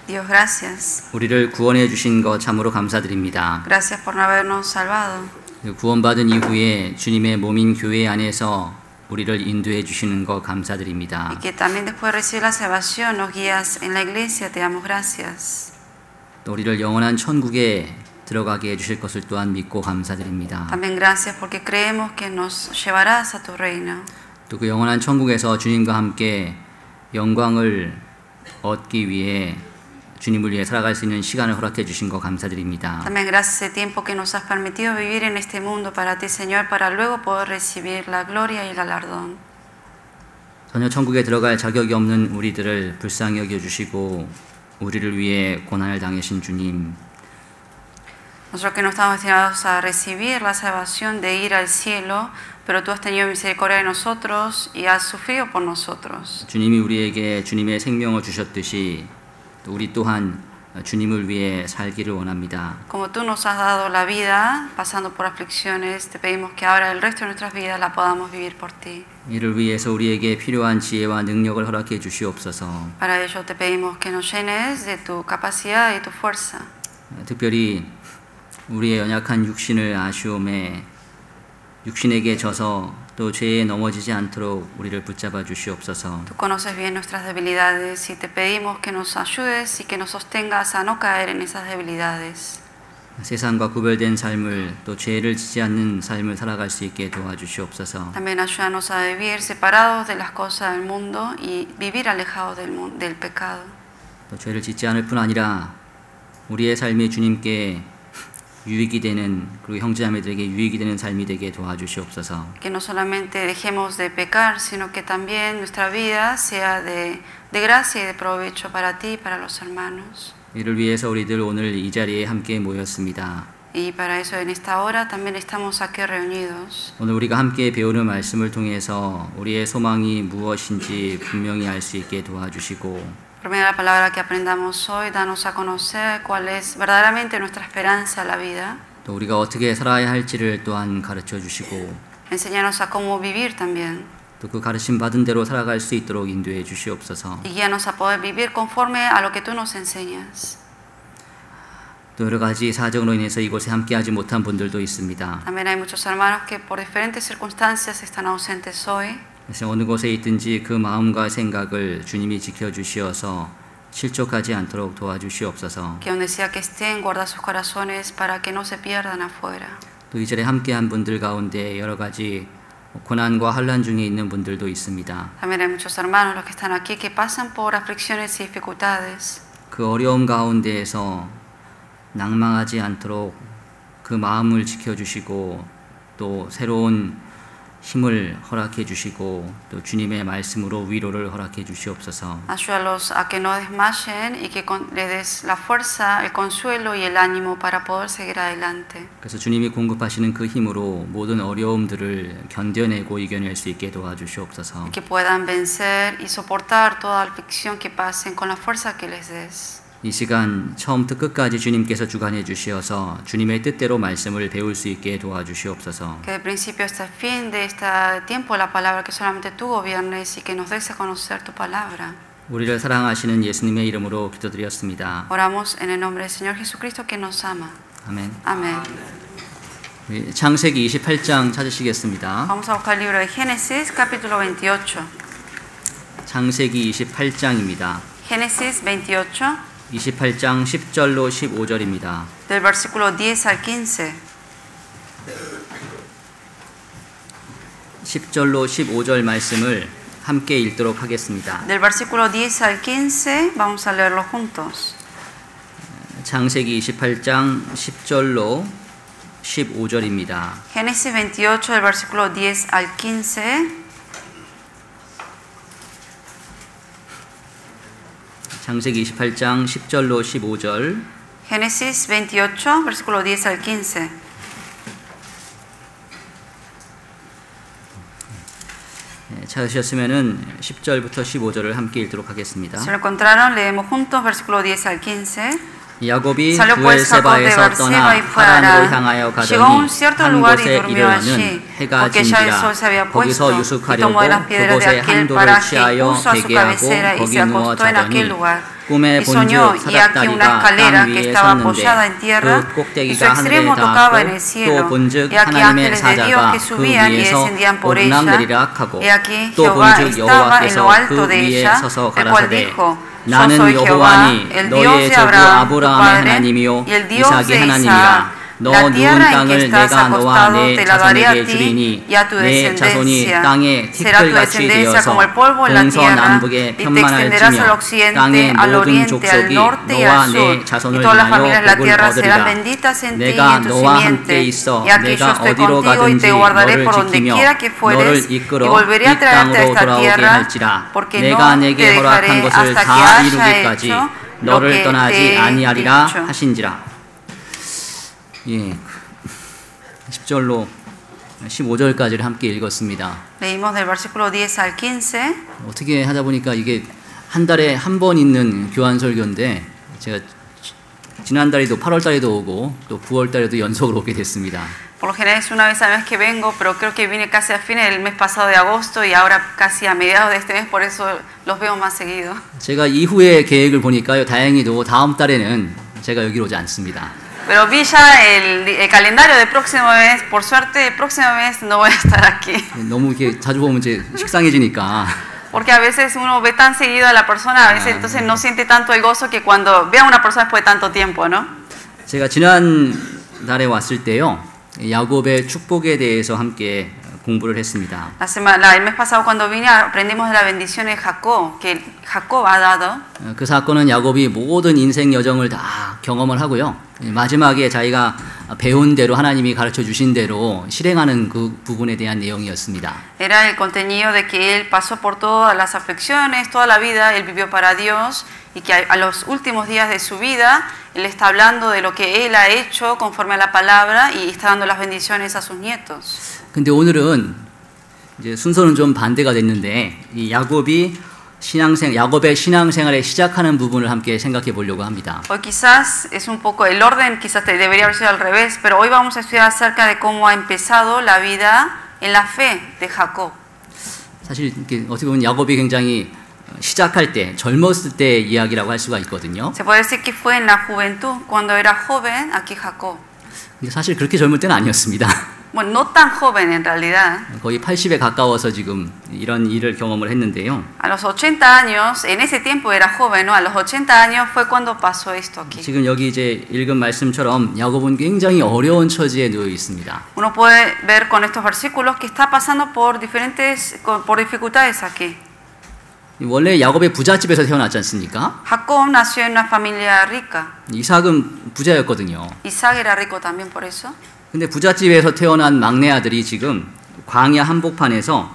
Dios, gracias. 우리를 구원해 주신 것 참으로 감사드립니다. Gracias por habernos salvado. 구원받은 이후에 주님의 몸인 교회 안에서 우리를 인도해 주시는 것 감사드립니다. Y que también después de recibir la salvación nos guías en la iglesia. Te damos gracias. 또 우리를 영원한 천국에 들어가게 해 주실 것을 또한 믿고 감사드립니다. También gracias porque creemos que nos llevarás a tu reino. 또 그 영원한 천국에서 주님과 함께 영광을 얻기 위해 주님을 위해 살아갈 수 있는 시간을 허락해 주신 것 감사드립니다. También gracias ese tiempo que nos has permitido vivir en este mundo para ti, Señor, para luego poder recibir la gloria y el galardón. 전혀 천국에 들어갈 자격이 없는 우리들을 불쌍히 여겨 주시고 우리를 위해 고난을 당하신 주님. Nosotros que no estamos destinados a recibir la salvación de ir al cielo, pero tú has tenido misericordia de nosotros y has sufrido por nosotros. 주님이 우리에게 주님의 생명을 주셨듯이 또 우리 또한 주님을 위해 살기를 원합니다. Como tú nos has dado la vida, pasando por aflicciones, te pedimos que ahora el resto de nuestras vidas la podamos vivir por ti. 이를 위해서 우리에게 필요한 지혜와 능력을 허락해 주시옵소서. Para ello te pedimos que nos llenes de tu capacidad y tu fuerza. 특별히 우리의 연약한 육신을 아쉬움에 육신에게 져서 또 죄에 넘어지지 않도록 우리를 붙잡아 주시옵소서. Tú conoces bien nuestras debilidades y te pedimos que nos ayudes y que nos sostengas a no caer en esas debilidades. 세상과 구별된 삶을 또 죄를 지지 않는 삶을 살아갈 수 있게 도와주시옵소서. También ayúdanos a vivir separados de las cosas del mundo y vivir alejados del pecado. 또 죄를 짓지 않을 뿐 아니라 우리의 삶이 주님께 유익이 되는 그리고 형제자매들에게 유익이 되는 삶이 되게 도와주시옵소서. Que no solamente dejemos de pecar, sino que también nuestra vida sea de gracia y de provecho para ti y para los hermanos. 이를 위해서 우리들 오늘 이 자리에 함께 모였습니다. Y para eso en esta hora también estamos aquí reunidos. 오늘 우리가 함께 배우는 말씀을 통해서 우리의 소망이 무엇인지 분명히 알 수 있게 도와주시고 Por medio de la palabra que aprendamos hoy, danos a conocer cuál es verdaderamente nuestra esperanza en la vida. 또 우리가 어떻게 살아야 할지를 또한 가르쳐 주시고 Enséñanos a cómo vivir también. 또 그 가르침 받은 대로 살아갈 수 있도록 인도해 주시옵소서. Y guíanos a poder vivir conforme a lo que tú nos enseñas. 또 여러 가지 사정으로 인해서 이곳에 함께하지 못한 분들도 있습니다. También hay muchos hermanos que por diferentes circunstancias están ausentes hoy. 그래서 어느 곳에 있든지 그 마음과 생각을 주님이 지켜주시어서 실족하지 않도록 도와주시옵소서. Que donde sea que estén, guarda sus corazones para que no se pierdan afuera. 또 이 자리에 함께한 분들 가운데 여러 가지 고난과 환난 중에 있는 분들도 있습니다. También hay muchos hermanos los que están aquí que pasan por aflicciones y dificultades. 그 어려움 가운데에서 낭망하지 않도록 그 마음을 지켜주시고 또 새로운 힘을 허락해 주시고 또 주님의 말씀으로 위로를 허락해 주시옵소서. Ayúdalos a que no desmayen y que les des la fuerza, el consuelo y el ánimo para poder seguir adelante. 그래서 주님이 공급하시는 그 힘으로 모든 어려움들을 견뎌내고 이겨낼 수 있게 도와주시옵소서. Que puedan vencer y soportar toda aflicción que pasen con la fuerza que les des. 이 시간 처음부터 끝까지 주님께서 주관해 주시어서 주님의 뜻대로 말씀을 배울 수 있게 도와주시옵소서. Que de principio hasta el fin de este tiempo la palabra que solamente tú gobiernes y que nos des a conocer tu palabra. 우리를 사랑하시는 예수님의 이름으로 기도드렸습니다. Oramos en el nombre del Señor Jesucristo que nos ama. 아멘. Amén. 창세기 28장 찾으시겠습니다. Vamos a buscar el libro de Génesis, capítulo 28. 창세기 28장입니다. Génesis 28. 28장 10절로 15절입니다. Del versículo 10 al 15. 10절로 15절 말씀을 함께 읽도록 하겠습니다. Del versículo 10 al 15 vamos a leerlo juntos. 창세기 28장 10절로 15절입니다. Génesis 28 del versículo 10 al 15. 창세기 28장 10절로 15절. Génesis 28, versículo 10 al 15. 찾으셨으면은 10절부터 15절을 함께 읽도록 하겠습니다. Si lo encontraron, leemos juntos versículo 10 al 15. 야곱이 Salió pues Jacob de 부엘세바에서 떠나 Berseba y fue a 하란으로 향하여 Harán. Llegó a un 가더니 cierto 한 lugar y 곳에 durmió allí, 이르러는 해가 porque ya el sol se 진지라 había 거기서 puesto, y 유숙하려고 tomó de las piedras de 그곳에 aquel 한 돌을 paraje, 취하여 puso a su 베개하고 cabecera y 거기 se 누워 acostó en aquel 자더니 lugar. 꿈에 Y soñó, 본즉 y aquí una 사닥다리가 escalera 땅 que 위에 estaba apoyada en 섰는데 tierra, 그 y 꼭대기가 su 하늘에 extremo tocaba en el 닿았고 또 cielo. 본즉 Y aquí 하나님의 ángeles de Dios 사자가 que 그 subían y 위에서 descendían por ella. 오르락내리락 하고 Y aquí 또 Jehová 본즉 estaba en lo 여호와께서 alto 그 de 위에 ella, 서서 el cual 가라사대 dijo, Yo 나는 soy Jehová, 여호와니 el Dios 너의 de 조부 Abraham, tu 아브라함의 padre, 하나님이요 y el Dios 이삭의 de 하나님이라 Isaac. 너 La 누운 tierra en que 땅을 estás 내가 너와 acostado 내 te la daré a 자손에게 ti 주리니 y a tu 내 자손이 descendencia. 땅의 Será tu 티끌같이 descendencia 되어서 como el polvo en la tierra, 동서남북에 y te 편만할지며 extenderás al occidente, 땅의 al 모든 oriente, al 족속이 norte y 너와 al 내 sur. Y 자손을 todas las familias de la 인하여 복을 tierra serán 얻으리라. benditas en ti y 내가 en tu 너와 함께 simiente. 있어 Y aquí yo 내가 estoy 어디로 contigo y 가든지 te guardaré 너를 por donde 지키며 quiera que fueres, 너를 y 이끌어 volveré 이 a traerte a 땅으로 esta 돌아오게 tierra, 할지라. porque 내가 no te 내게 허락한 dejaré 것을 hasta que 다 haya 이루기까지 hecho lo 너를 que te 떠나지 he 아니하리라 dicho. 하신지라. 예, 10절로 15절까지를 함께 읽었습니다. Leímos del versículo 10 al 15. 어떻게 하다 보니까 이게 한 달에 한 번 있는 교환 설교인데 제가 지난달에도 8월달에도 오고 또 9월달에도 연속으로 오게 됐습니다. Por lo general es una vez al mes que vengo, pero creo que vine casi a fines del mes pasado de agosto y ahora casi a mediados de este mes, por eso los veo más seguido. 제가 이후의 계획을 보니까요, 다행히도 다음 달에는 제가 여기로 오지 않습니다. Pero vi ya el calendario del próximo mes, por suerte el próximo mes no voy a estar aquí. 너무 이렇게 자주 보면 이제 식상해지니까. Porque a veces uno ve tan seguido a la persona, a veces entonces no siente tanto el gozo que cuando ve a una persona después de tanto tiempo, ¿no? 제가 지난 달에 왔을 때요, 야곱의 축복에 대해서 함께 공부를 했습니다. El mes pasado cuando vine aprendimos de la bendición de Jacob, que Jacob ha dado. 그 사건은 야곱이 모든 인생 여정을 다 경험을 하고요. 마지막에 자기가 배운 대로 하나님이 가르쳐 주신 대로 실행하는 그 부분에 대한 내용이었습니다. Era el contenido de que él pasó por todas las aflicciones, toda la vida, él vivió para Dios y que a los últimos días de su vida él está hablando de lo que él ha hecho conforme a la palabra y está dando las bendiciones a sus nietos. 근데 오늘은 이제 순서는 좀 반대가 됐는데 이 야곱의 신앙생활을 시작하는 부분을 함께 생각해 보려고 합니다. Hoy quizás es un poco el orden, quizás debería haber sido al revés, pero hoy vamos a estudiar acerca de cómo ha empezado la vida en la fe de Jacob. 사실 이렇게 어떻게 보면 야곱이 굉장히 시작할 때 젊었을 때 이야기라고 할 수가 있거든요. Se puede decir que fue en la juventud, cuando era joven, aquí Jacob. 근데 사실 그렇게 젊을 때는 아니었습니다. Bueno, no tan joven en realidad. 거의 80에 가까워서 지금 이런 일을 경험을 했는데요. A los 80 años, en ese tiempo era joven, ¿no? A los 80 años fue cuando pasó esto aquí. 지금 여기 이제 읽은 말씀처럼 야곱은 굉장히 어려운 처지에 놓여 있습니다. Uno puede ver con estos versículos que está pasando por dificultades aquí. 원래 야곱의 부잣집에서 태어났지 않습니까? Jacob nació en una familia rica. 이삭은 부자였거든요. Isaac era rico también por eso. 근데 부잣집에서 태어난 막내 아들이 지금 광야 한복판에서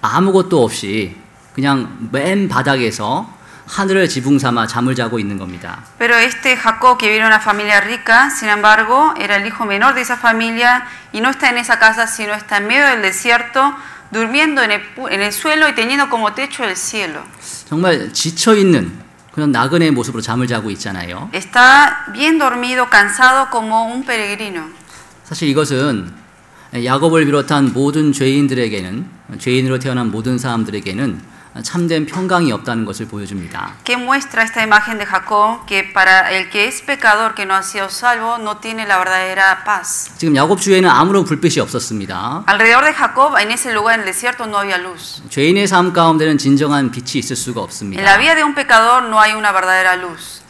아무것도 없이 그냥 맨 바닥에서 하늘을 지붕 삼아 잠을 자고 있는 겁니다. Pero este Jacob que viene de una familia rica, sin embargo, era el hijo menor de esa familia y no está en esa casa, sino está en medio del desierto, durmiendo en el suelo y teniendo como techo el cielo. 정말 지쳐 있는 그런 나그네의 모습으로 잠을 자고 있잖아요. Está bien dormido, cansado como un peregrino. 사실 이것은 야곱을 비롯한 모든 죄인들에게는 죄인으로 태어난 모든 사람들에게는 참된 평강이 없다는 것을 보여줍니다. ¿Qué muestra esta imagen de Jacob? Que para el que es pecador, que no ha sido salvo, no tiene la verdadera paz. 지금 야곱 주위에는 아무런 불빛이 없었습니다. Alrededor de Jacob, en ese lugar, en el desierto, no había luz. 죄인의 삶 가운데는 진정한 빛이 있을 수가 없습니다. En la vida de un pecador no hay una verdadera luz.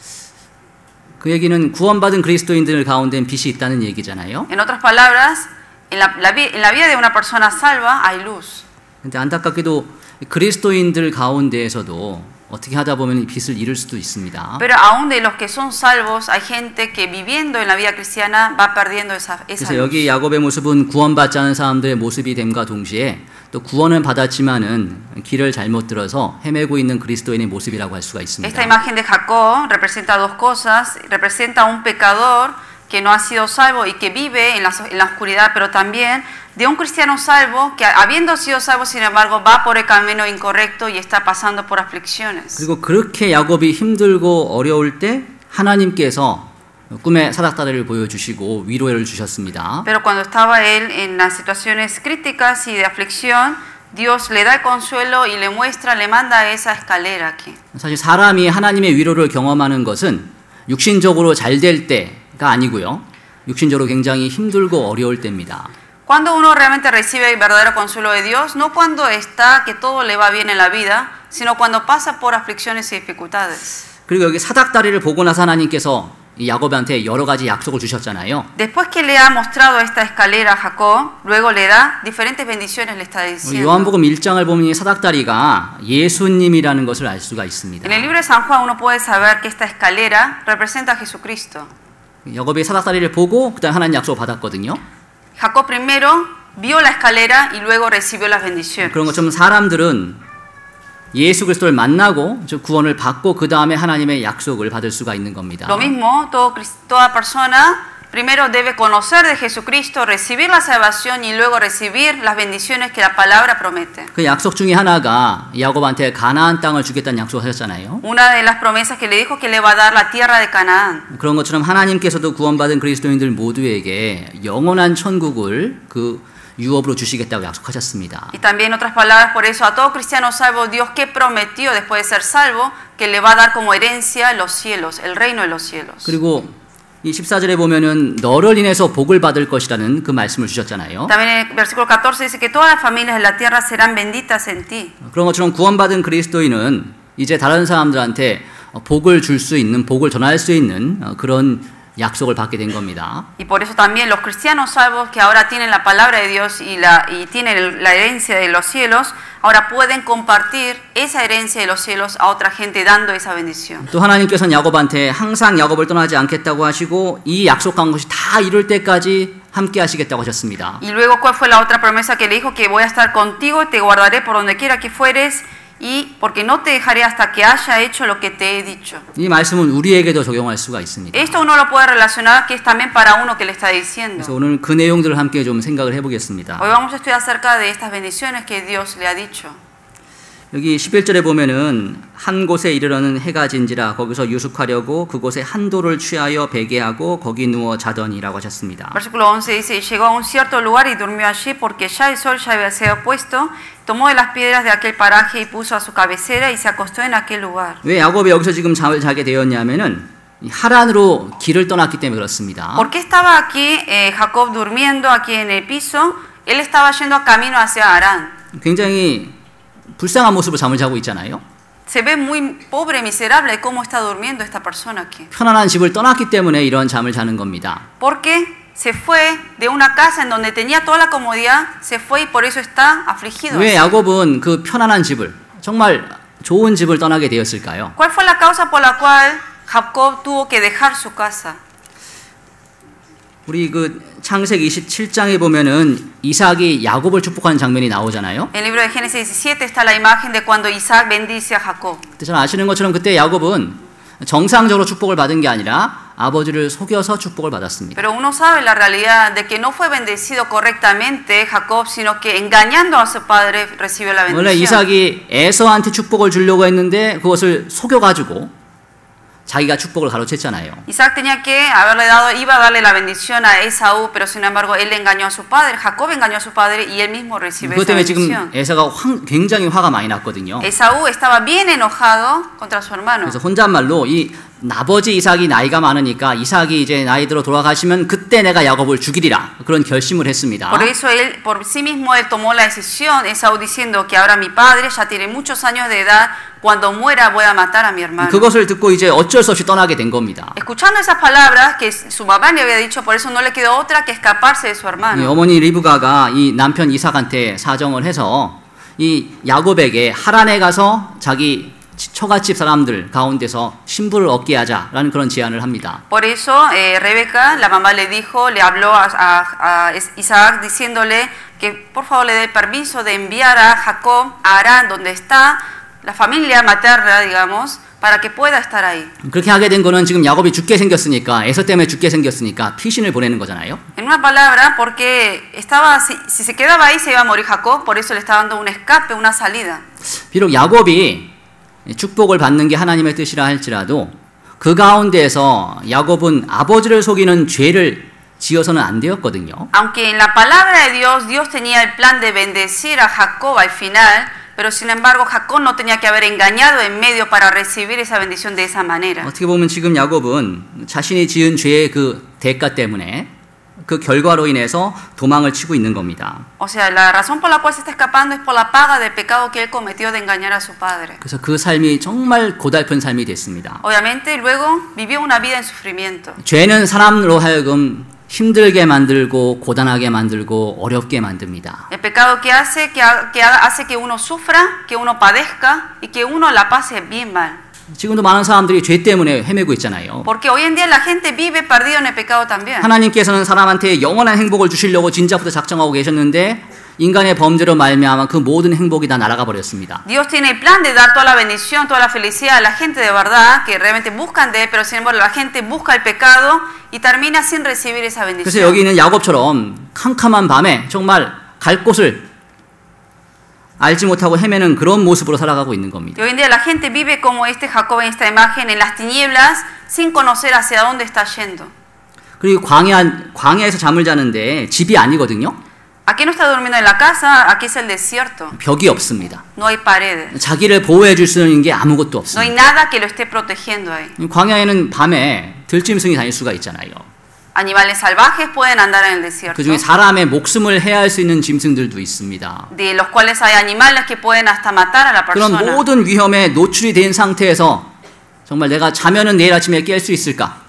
그 얘기는 구원받은 그리스도인들 가운데는 빛이 있다는 얘기잖아요. En otras palabras, en la vida de una persona salva hay luz. 근데 안타깝게도 그리스도인들 가운데에서도 어떻게 하다 보면 이 빛을 잃을 수도 있습니다. Pero aún de los que son salvos, hay gente que viviendo en la vida cristiana va perdiendo esa 그래서 luz. 여기 야곱의 모습은 구원받지 않은 사람들의 모습이 됨과 동시에 또 구원을 받았지만은 길을 잘못 들어서 헤매고 있는 그리스도인의 모습이라고 할 수가 있습니다. Esta imagen de Jacob representa dos cosas. Representa a un pecador que no ha sido salvo y que vive en la oscuridad, pero también de un cristiano salvo que habiendo sido salvo, sin embargo, va por el camino incorrecto y está pasando por aflicciones. 그리고 그렇게 야곱이 힘들고 어려울 때 하나님께서 꿈에 사닥다리를 보여주시고 위로를 주셨습니다. Pero cuando estaba él en las situaciones críticas y de aflicción, Dios le da el consuelo y le muestra, le manda esa escalera aquí. 사실 사람이 하나님의 위로를 경험하는 것은 육신적으로 잘 될 때가 아니고요. 육신적으로 굉장히 힘들고 어려울 때입니다. Cuando uno realmente recibe el verdadero consuelo de Dios, no cuando está que todo le va bien en la vida, sino cuando pasa por aflicciones y dificultades. 그리고 여기 사닥다리를 보고 나서 하나님께서 이 야곱한테 여러 가지 약속을 주셨잖아요. Después que le ha mostrado esta escalera a Jacob, luego le da diferentes bendiciones, le está diciendo. 요한복음 1장을 보면 이 사닥다리가 예수님이라는 것을 알 수가 있습니다. En el libro de San Juan uno puede saber que esta escalera representa a Jesucristo. 야곱이 사닥다리를 보고 그다음 하나님 약속을 받았거든요. Jacob primero vio la escalera y luego recibió las bendiciones. 그런 것처럼 사람들은 예수 그리스도를 만나고 구원을 받고 그 다음에 하나님의 약속을 받을 수가 있는 겁니다. Lo mismo, toda persona primero debe conocer de Jesucristo, recibir la salvación y luego recibir las bendiciones que la palabra promete. 그 약속 중에 하나가 야곱한테 가나안 땅을 주겠다는 약속을 하셨잖아요. Una de las promesas que le dijo que le va a dar la tierra de Canaán. 그런 것처럼 하나님께서도 구원받은 그리스도인들 모두에게 영원한 천국을 그 유업으로 주시겠다고 약속하셨습니다. Y también en otras palabras, por eso a todo cristiano salvo Dios que prometió después de ser salvo que le va a dar como herencia los cielos, el reino de los cielos. 그리고 이 14절에 보면은 너를 인해서 복을 받을 것이라는 그 말씀을 주셨잖아요. También en el versículo 14 dice que todas las familias de la tierra serán benditas en ti. 그런 것처럼 구원받은 그리스도인은 이제 다른 사람들한테 복을 줄 수 있는, 복을 전할 수 있는 그런 약속을 받게 된 겁니다. Y por eso también los cristianos salvos que ahora tienen la palabra de Dios y tienen la herencia de los cielos, ahora pueden compartir esa herencia de los cielos a otra gente dando esa bendición. 또 하나님께서는 야곱한테 항상 야곱을 떠나지 않겠다고 하시고 이 약속한 것이 다 이룰 때까지 함께 하시겠다고 하셨습니다. Y luego cuál fue la otra promesa que le dijo, que voy a estar contigo, te guardaré por donde quiera que fueres. Y porque no te dejaré hasta que haya hecho lo que te he dicho. 이 말씀은 우리에게도 적용할 수가 있습니다. Esto uno lo puede relacionar que es también para uno que le está diciendo. 그래서 오늘 그 내용들을 함께 좀 생각을 해보겠습니다. Hoy vamos a estudiar acerca de estas bendiciones que Dios le ha dicho. 여기 11절에 보면은 한 곳에 이르러는 해가 진지라 거기서 유숙하려고 그곳에 한 돌을 취하여 베개하고 거기 누워 자더니라고 하셨습니다. Versículo 11 dice, y llegó a un cierto lugar y durmió allí porque ya el sol ya había sido puesto, tomó de las piedras de aquel paraje y puso a su cabecera y se acostó en aquel lugar. 왜 야곱이 여기서 지금 잠을 자게 되었냐면은 하란으로 길을 떠났기 때문에 그렇습니다. ¿Por qué estaba aquí Jacob durmiendo aquí en el piso? Él estaba yendo camino hacia Harán. 굉장히 불쌍한 모습으로 잠을 자고 있잖아요. Se ve muy pobre, miserable cómo está durmiendo esta persona aquí. 편안한 집을 떠났기 때문에 이런 잠을 자는 겁니다. Porque se fue de una casa en donde tenía toda la comodidad, se fue y por eso está afligido. 왜 야곱은 그 편안한 집을 정말 좋은 집을 떠나게 되었을까요? ¿Cuál fue la causa por la cual Jacob tuvo que dejar su casa? 우리 그 창세기 27장에 보면은 이삭이 야곱을 축복하는 장면이 나오잖아요. En el libro de Génesis 17 está la imagen de cuando Isaac bendice a Jacob. 그때 잘 아시는 것처럼 그때 야곱은 정상적으로 축복을 받은 게 아니라 아버지를 속여서 축복을 받았습니다. Pero uno sabe la realidad de que no fue bendecido correctamente Jacob, sino que engañando a su padre recibió la bendición. 원래 이삭이 에서한테 축복을 주려고 했는데 그것을 속여가지고 자기가 축복을 가로챘잖아요. Isaac tenía que haberle dado, iba a darle la bendición a Esaú, pero sin embargo él engañó a su padre, Jacob engañó a su padre y él mismo recibe 그것 esa 때문에 bendición. 지금 에서가 굉장히 화가 많이 났거든요. Esaú estaba bien enojado contra su hermano. 그래서 혼잣말로 이 아버지 이삭이 나이가 많으니까 이삭이 이제 나이 들어 돌아가시면 그때 내가 야곱을 죽이리라 그런 결심을 했습니다. Por eso él, por sí mismo él tomó la decisión, Esaú diciendo que ahora mi padre ya tiene muchos años de edad, cuando muera voy a matar a mi hermano. 그것을 듣고 이제 어쩔 수 없이 떠나게 된 겁니다. Escuchando esas palabras que su mamá le había dicho, por eso no le quedó otra que escaparse de su hermano. 어머니 리브가가 이 남편 이삭한테 사정을 해서 이 야곱에게 하란에 가서 자기 처갓집 사람들 가운데서 신부를 얻게 하자라는 그런 제안을 합니다. Por eso Rebeca, la mamá le dijo, le habló a Isaac diciéndole que por favor le dé permiso de enviar a Jacob a Harán, donde está la familia materna, digamos, para que pueda estar ahí. 그렇게 하게 된 거는 지금 야곱이 죽게 생겼으니까 에서 때문에 죽게 생겼으니까 피신을 보내는 거잖아요. En una palabra, porque estaba si se quedaba ahí se iba a morir Jacob, por eso le está dando un escape, una salida. 비록 야곱이 축복을 받는 게 하나님의 뜻이라 할지라도 그 가운데에서 야곱은 아버지를 속이는 죄를 지어서는 안 되었거든요. Aunque en la palabra de Dios, Dios tenía el plan de bendecir a Jacob al final, pero sin embargo Jacob no tenía que haber engañado en medio para recibir esa bendición de esa manera. 어떻게 보면 지금 야곱은 자신이 지은 죄의 그 대가 때문에 그 결과로 인해서 도망을 치고 있는 겁니다. O sea, la razón por la cual se está escapando es por la paga del pecado que él cometió de engañar a su padre. 그래서 그 삶이 정말 고달픈 삶이 됐습니다. Obviamente luego vivió una vida en sufrimiento. 죄는 사람으로 하여금 힘들게 만들고 고단하게 만들고 어렵게 만듭니다. El pecado que hace que uno sufra, que uno padezca y que uno la pase bien mal. 지금도 많은 사람들이 죄 때문에 헤매고 있잖아요. Porque hoy en día la gente vive perdido en el pecado también. 하나님께서는 사람한테 영원한 행복을 주시려고 진작부터 작정하고 계셨는데 인간의 범죄로 말미암아 그 모든 행복이 다 날아가 버렸습니다. Dios tiene el plan de dar toda la bendición, toda la felicidad a la gente de verdad que realmente buscan de él, pero sin embargo la gente busca el pecado y termina sin recibir esa bendición. 그래서 여기 있는 야곱처럼 캄캄한 밤에 정말 갈 곳을 알지 못하고 헤매는 그런 모습으로 살아가고 있는 겁니다. Y hoy en día la gente vive como este Jacob en esta imagen en las tinieblas sin conocer hacia dónde está yendo. 그리고 광야에서 잠을 자는데 집이 아니거든요. Aquí no está durmiendo en la casa, aquí es el desierto. 벽이 없습니다. No hay paredes. 자기를 보호해 줄 수 있는 게 아무것도 No hay 없습니다. nada que lo esté protegiendo ahí. 광야에는 밤에 들짐승이 다닐 수가 있잖아요. Animales salvajes pueden andar en el desierto. 그중에 사람의 목숨을 해할 수 있는 짐승들도 있습니다. De los cuales hay animales que pueden hasta matar a la 그런 persona. 모든 위험에 노출이 된 상태에서 정말 내가 자면은 내일 아침에 깰 수 있을까?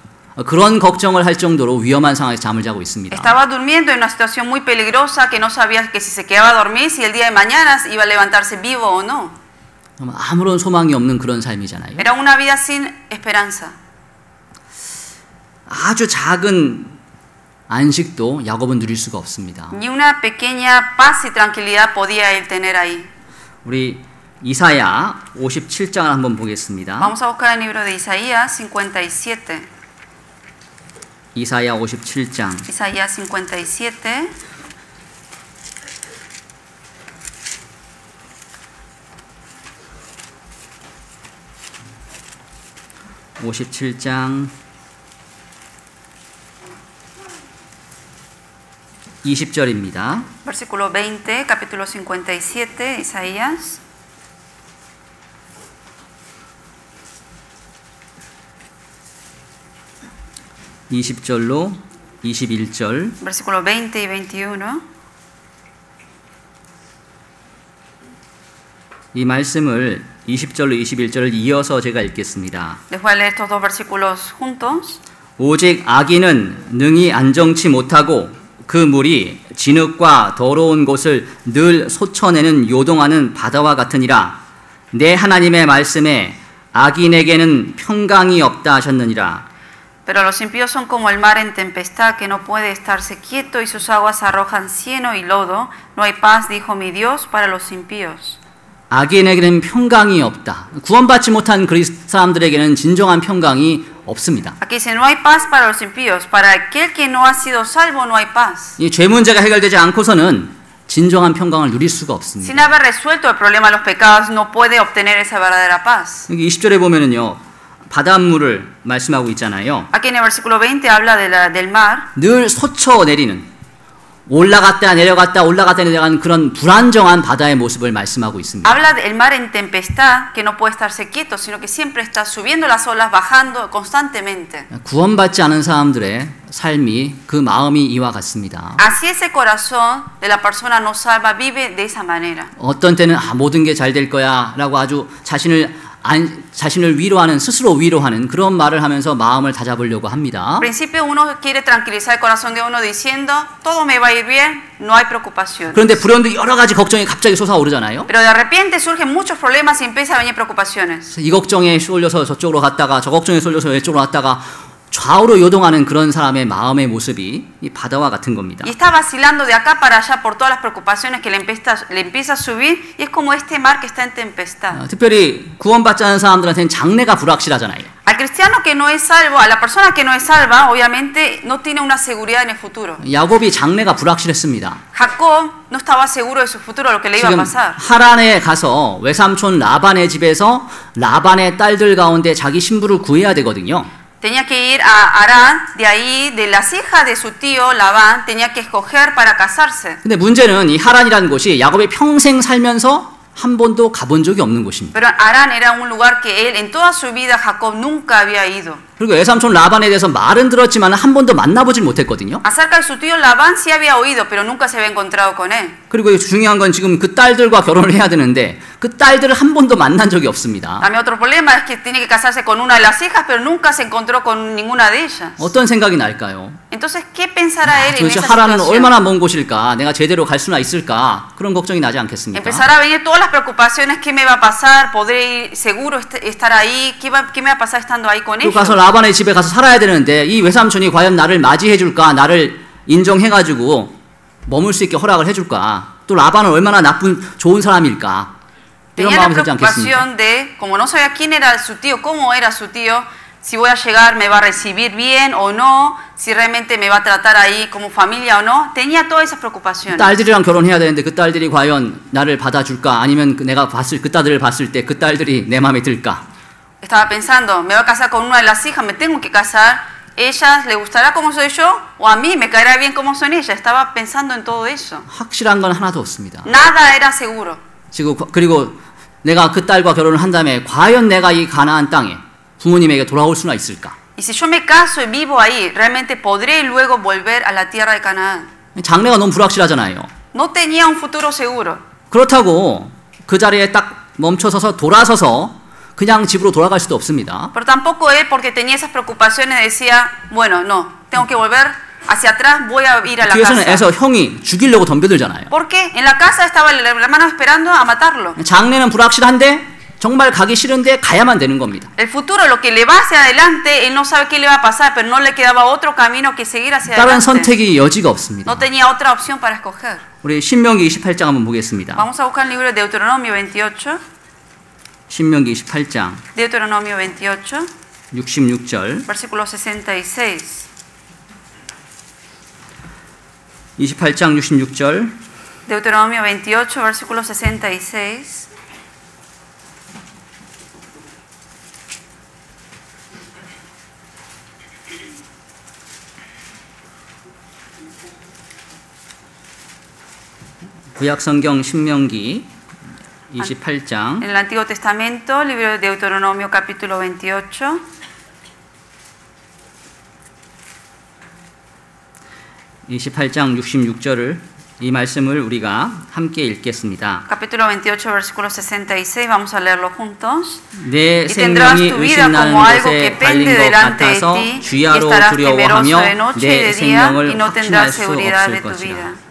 그런 걱정을 할 정도로 위험한 상황에서 잠을 자고 있습니다. Estaba durmiendo en una situación muy peligrosa que no sabía que si se quedaba a dormir, si el día de mañana iba a levantarse vivo o no. 아무런 소망이 없는 그런 삶이잖아요. Era una vida sin esperanza. 아주 작은 안식도 야곱은 누릴 수가 없습니다. Ni una pequeña paz y tranquilidad podía él tener ahí. 우리 이사야 57장을 한번 보겠습니다. Vamos a buscar el libro de Isaías 57. 이사야 57장 Isaías 57. 57장 20절입니다. Versículo 20, capítulo 57, Isaías. (20절로) 21절 Versículo 20 y 21. 이 말씀을 20절로 21절을 이어서 제가 읽겠습니다. Les voy a leer estos dos versículos juntos. 오직 악인은 능히 안정치 못하고 그 물이 진흙과 더러운 곳을 늘 솟쳐내는 요동하는 바다와 같으니라. 내 하나님의 말씀에 악인에게는 평강이 없다 하셨느니라. Pero los impíos son como el mar en tempestad que no puede estarse quieto y sus aguas arrojan cieno y lodo. No hay paz, dijo mi Dios, para los impíos. 악인에게는 평강이 없다. 구원받지 못한 사람들에게는 진정한 평강이 없습니다. Aquí dice, no hay paz para los impíos. Para aquel que no ha sido salvo, no hay paz. 이 죄 문제가 해결되지 않고서는 진정한 평강을 누릴 수가 없습니다. Sin haber resuelto el problema de los pecados, no puede obtener esa verdadera paz. 여기 20절에 보면은요, 바닷물을 말씀하고 있잖아요. Aquí en el versículo 20 habla del mar. 늘 솟쳐내리는 올라갔다 내려갔다 올라갔다 내려가는 그런 불안정한 바다의 모습을 말씀하고 있습니다. Habla del mar en tempestad que no puede estarse quieto, sino que siempre está subiendo las olas, bajando constantemente. 구원받지 않은 사람들의 삶이 그 마음이 이와 같습니다. Así ese corazón de la persona no salva vive de esa manera. 어떤 때는 모든 게 잘 될 거야라고 아주 자신을 위로하는 스스로 위로하는 그런 말을 하면서 마음을 다잡으려고 합니다. Al principio uno quiere tranquilizar el corazón de uno diciendo todo me va a ir bien, no hay preocupaciones. 그런데 불현듯 여러 가지 걱정이 갑자기 솟아오르잖아요. Pero de repente surgen muchos problemas y empiezan a venir preocupaciones. 이 걱정에 쏠려서 저쪽으로 갔다가 저 걱정에 쏠려서 이쪽으로 갔다가 좌우로 요동하는 그런 사람의 마음의 모습이 이 바다와 같은 겁니다. Y está vacilando de acá para allá por todas las preocupaciones que le empieza a subir y es como este mar que está en tempestad. 특별히 구원받지 않은 사람들한테는 장래가 불확실하잖아요. Al cristiano que no es salvo, a la persona que no es salva, obviamente no tiene una seguridad en el futuro. 야곱이 장래가 불확실했습니다. Jacob no estaba seguro de su futuro, lo que le iba a 지금 pasar. 하란에 가서 외삼촌 라반의 집에서 라반의 딸들 가운데 자기 신부를 구해야 되거든요. Tenía que ir a Arán, de ahí, de las hijas de su tío Labán, tenía que escoger para casarse. 근데 문제는 이 하란이라는 곳이 야곱이 평생 살면서 한 번도 가본 적이 없는 곳입니다. Pero Arán era un lugar que él, en toda su vida, Jacob nunca había ido. 그리고 외삼촌 라반에 대해서 말은 들었지만 한 번도 만나보질 못했거든요. Acerca de su tío Labán sí había oído, pero nunca se había encontrado con él. 그리고 중요한 건 지금 그 딸들과 결혼을 해야 되는데 그 딸들을 한 번도 만난 적이 없습니다. También otro problema es que tiene que casarse con una de las hijas, pero nunca se encontró con ninguna de ellas. 어떤 생각이 날까요? Entonces, ¿qué pensará él en 도대체 esa 하란은 situación? 얼마나 먼 곳일까? 내가 제대로 갈 수나 있을까? 그런 걱정이 나지 않겠습니까? Empezará a venir todas las preocupaciones, ¿qué me va a pasar? ¿Podré ir seguro estar ahí? ¿Qué me va a pasar estando ahí con 또 ellos? 가서 라반의 집에 가서 살아야 되는데 이 외삼촌이 과연 나를 맞이해 줄까? 나를 인정해가지고 머물 수 있게 허락을 해줄까? 또 라반은 얼마나 좋은 사람일까? 이런 Tenía la 마음이 들지 않겠습니까? preocupación de, como no sabía quién era su tío, cómo era su tío, si voy a llegar, me va a recibir bien o no, si realmente me va a tratar ahí como familia o no. Tenía todas esas preocupaciones. 딸들이랑 결혼해야 되는데 그 딸들이 과연 나를 받아줄까? 아니면 내가 그 딸들을 봤을 때 그 딸들이 내 마음에 들까? Estaba pensando, me voy a casar con una de las hijas, me tengo que casar. ¿Ellas le gustará como soy yo? ¿O a mí me caerá bien como son ellas? Estaba pensando en todo eso. 확실한 건 하나도 없습니다. Nada era seguro. 그리고 내가 그 딸과 결혼을 한 다음에 과연 내가 이 가나안 땅에 부모님에게 돌아올 수나 있을까? Y si yo me caso y vivo ahí, ¿realmente podré luego volver a la tierra de Canaán? 장래가 너무 불확실하잖아요. No tenía un futuro seguro. 그렇다고 그 자리에 딱 멈춰서서 돌아서서 그냥 집으로 돌아갈 수도 없습니다. Pero tampoco él, porque tenía esas preocupaciones, decía, bueno, no, tengo que volver hacia atrás, voy a ir a la 뒤에서는 casa. 애서 형이 죽이려고 덤벼들잖아요. Porque en la casa estaba el hermano esperando a matarlo. 장래는 불확실한데 정말 가기 싫은데 가야만 되는 겁니다. El futuro, lo que le va hacia adelante, él no sabe qué le va a pasar, pero no le quedaba otro camino que seguir hacia 다른 adelante. 선택이 여지가 없습니다. No tenía otra opción para escoger. 우리 신명기 28장 한번 보겠습니다. Vamos a buscar el libro de Deuteronomio 28. 신명기 28장 Deuteronomio 28, 66절 versículo 66. 28장 66절 Deuteronomio 28, versículo 66. 구약성경 신명기 28장 En el Antiguo Testamento, libro de Deuteronomio capítulo 28, 28장 66절을 이 말씀을 우리가 함께 읽겠습니다. capítulo 28, versículo 66, vamos a leerlo juntos. 내 Y tendrás 생명이 tu vida 의심나는 como algo que 것에 달린 pende 것 delante de 같아서 ti, y 주야로 estarás 두려워하며 temeroso de noche y 내 de día, y 생명을 no 확신할 tendrás 수 seguridad de 없을 tu vida. 것이라.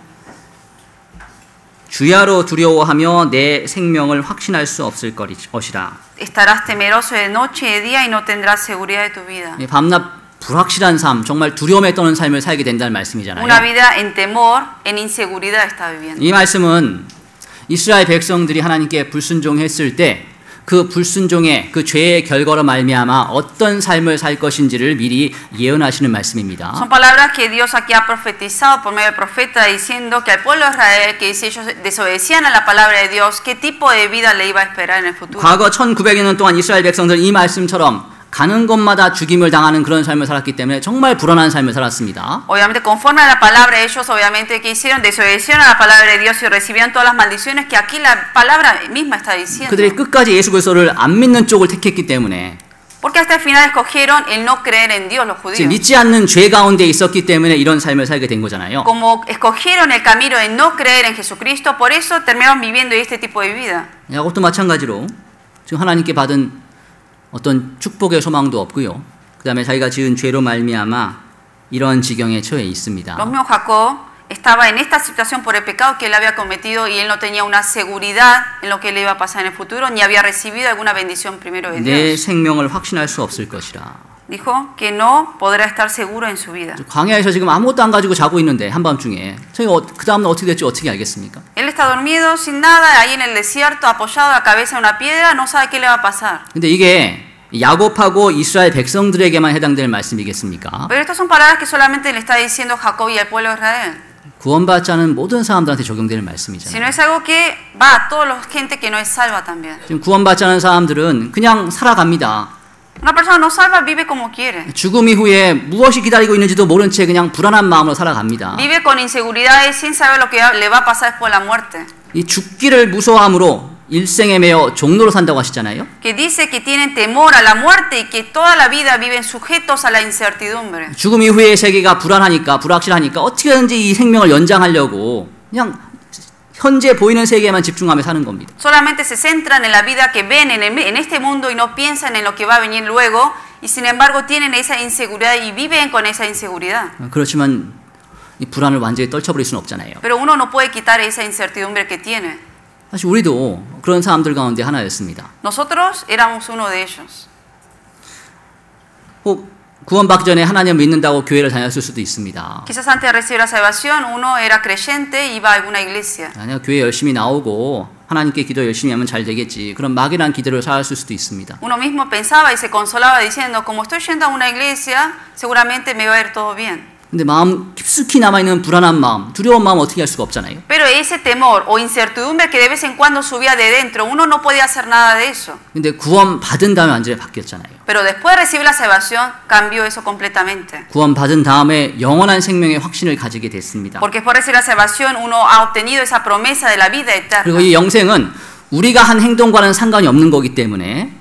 주야로 두려워하며 내 생명을 확신할 수 없을 것이라. Estarás temeroso de noche y de día, y no tendrás seguridad de tu vida. 밤낮 불확실한 삶, 정말 두려움에 떠는 삶을 살게 된다는 말씀이잖아요. Una vida en temor, en inseguridad está viviendo. 이 말씀은 이스라엘 백성들이 하나님께 불순종했을 때 그 불순종의 그 죄의 결과로 말미암아 어떤 삶을 살 것인지를 미리 예언하시는 말씀입니다. Son palabras que Dios aquí ha profetizado por medio del profeta, diciendo que al pueblo de Israel, que si ellos desobedecían a la palabra de Dios, qué tipo de vida le iba a esperar en el futuro. 과거 1900여 년 동안 이스라엘 백성들은 이 말씀처럼 가는 곳마다 죽임을 당하는 그런 삶을 살았기 때문에 정말 불안한 삶을 살았습니다. Obviamente, conforme a la palabra, ellos obviamente que hicieron, desobedecieron a la palabra de Dios y recibieron todas las maldiciones que aquí la palabra misma está diciendo. 그들이 끝까지 예수 그리스도를 안 믿는 쪽을 택했기 때문에 Porque hasta el final escogieron el no creer en Dios, los judíos. 믿지 않는 죄 가운데 있었기 때문에 이런 삶을 살게 된 거잖아요. Como escogieron el camino de no creer en Jesucristo, por eso terminaron viviendo este tipo de vida. 야곱도 마찬가지로 지금 하나님께 받은 어떤 축복의 소망도 없고요. 그 다음에 자기가 지은 죄로 말미암아 이런 지경에 처해 있습니다. Lo mismo Jacob estaba en esta situación por el pecado que él había cometido, y él no tenía una seguridad en lo que le iba a pasar en el futuro, ni había recibido alguna bendición primero de 내 Dios. 생명을 확신할 수 없을 것이라. dijo que no podrá estar seguro en su vida. 광야에서 지금 아무것도 안 가지고 자고 있는데 한밤중에 저희가 그 다음날 어떻게 될지 어떻게 알겠습니까? Él está dormido sin nada ahí en el desierto, apoyado la cabeza en una piedra, no sabe qué le va a pasar. 근데 이게 야곱하고 이스라엘 백성들에게만 해당될 말씀이겠습니까? Pero estas son palabras que solamente le está diciendo Jacob y al pueblo de Israel. 구원받지 않은 모든 사람들한테 적용되는 Sino 말씀이잖아요. es algo que va a toda la gente que no es salva también. 지금 구원받지 않은 사람들은 그냥 살아갑니다. Una persona no salva vive como quiere. 죽음 이후에 무엇이 기다리고 있는지도 모른 채 그냥 불안한 마음으로 살아갑니다. Vive con inseguridades sin saber lo que le va a pasar después de la muerte. 이 죽기를 무서워함으로 일생에 매여 종로로 산다고 하시잖아요. Que dice que tienen temor a la muerte y que toda la vida viven sujetos a la incertidumbre. 죽음 이후의 세계가 불안하니까 불확실하니까 어떻게든지 이 생명을 연장하려고 그냥 현재 보이는 세계에만 집중하며 사는 겁니다. Solamente se centran en la vida que ven en este mundo y no piensan en lo que va a venir luego y sin embargo tienen esa inseguridad y viven con esa inseguridad. 그렇지만 이 불안을 완전히 떨쳐버릴 수는 없잖아요. Pero uno no puede quitar esa incertidumbre que tiene. 사실 우리도 그런 사람들 가운데 하나였습니다. Nosotros éramos uno de ellos. 혹 구원받기 전에 하나님을 믿는다고 교회를 다녔을 수도 있습니다. Quizás antes de recibir la salvación uno era creyente y iba a alguna iglesia. 아니야, 교회 열심히 나오고 하나님께 기도 열심히 하면 잘 되겠지. 그런 막연한 기대를 살았을 수도 있습니다. Uno mismo pensaba y se consolaba diciendo, como estoy yendo a una iglesia, seguramente me va a ir todo bien. 근데 마음 깊숙이 남아있는 불안한 마음, 두려운 마음 어떻게 할 수가 없잖아요. Pero ese temor o incertidumbre que de vez en cuando subía de dentro, uno no podía hacer nada de eso. 근데 구원 받은 다음에 완전히 바뀌었잖아요. Pero después de recibir la salvación, cambió eso completamente. 구원 받은 다음에 영원한 생명의 확신을 가지게 됐습니다. Porque después de recibir la salvación, uno ha obtenido esa promesa de la vida eterna. 그리고 이 영생은 우리가 한 행동과는 상관이 없는 거기 때문에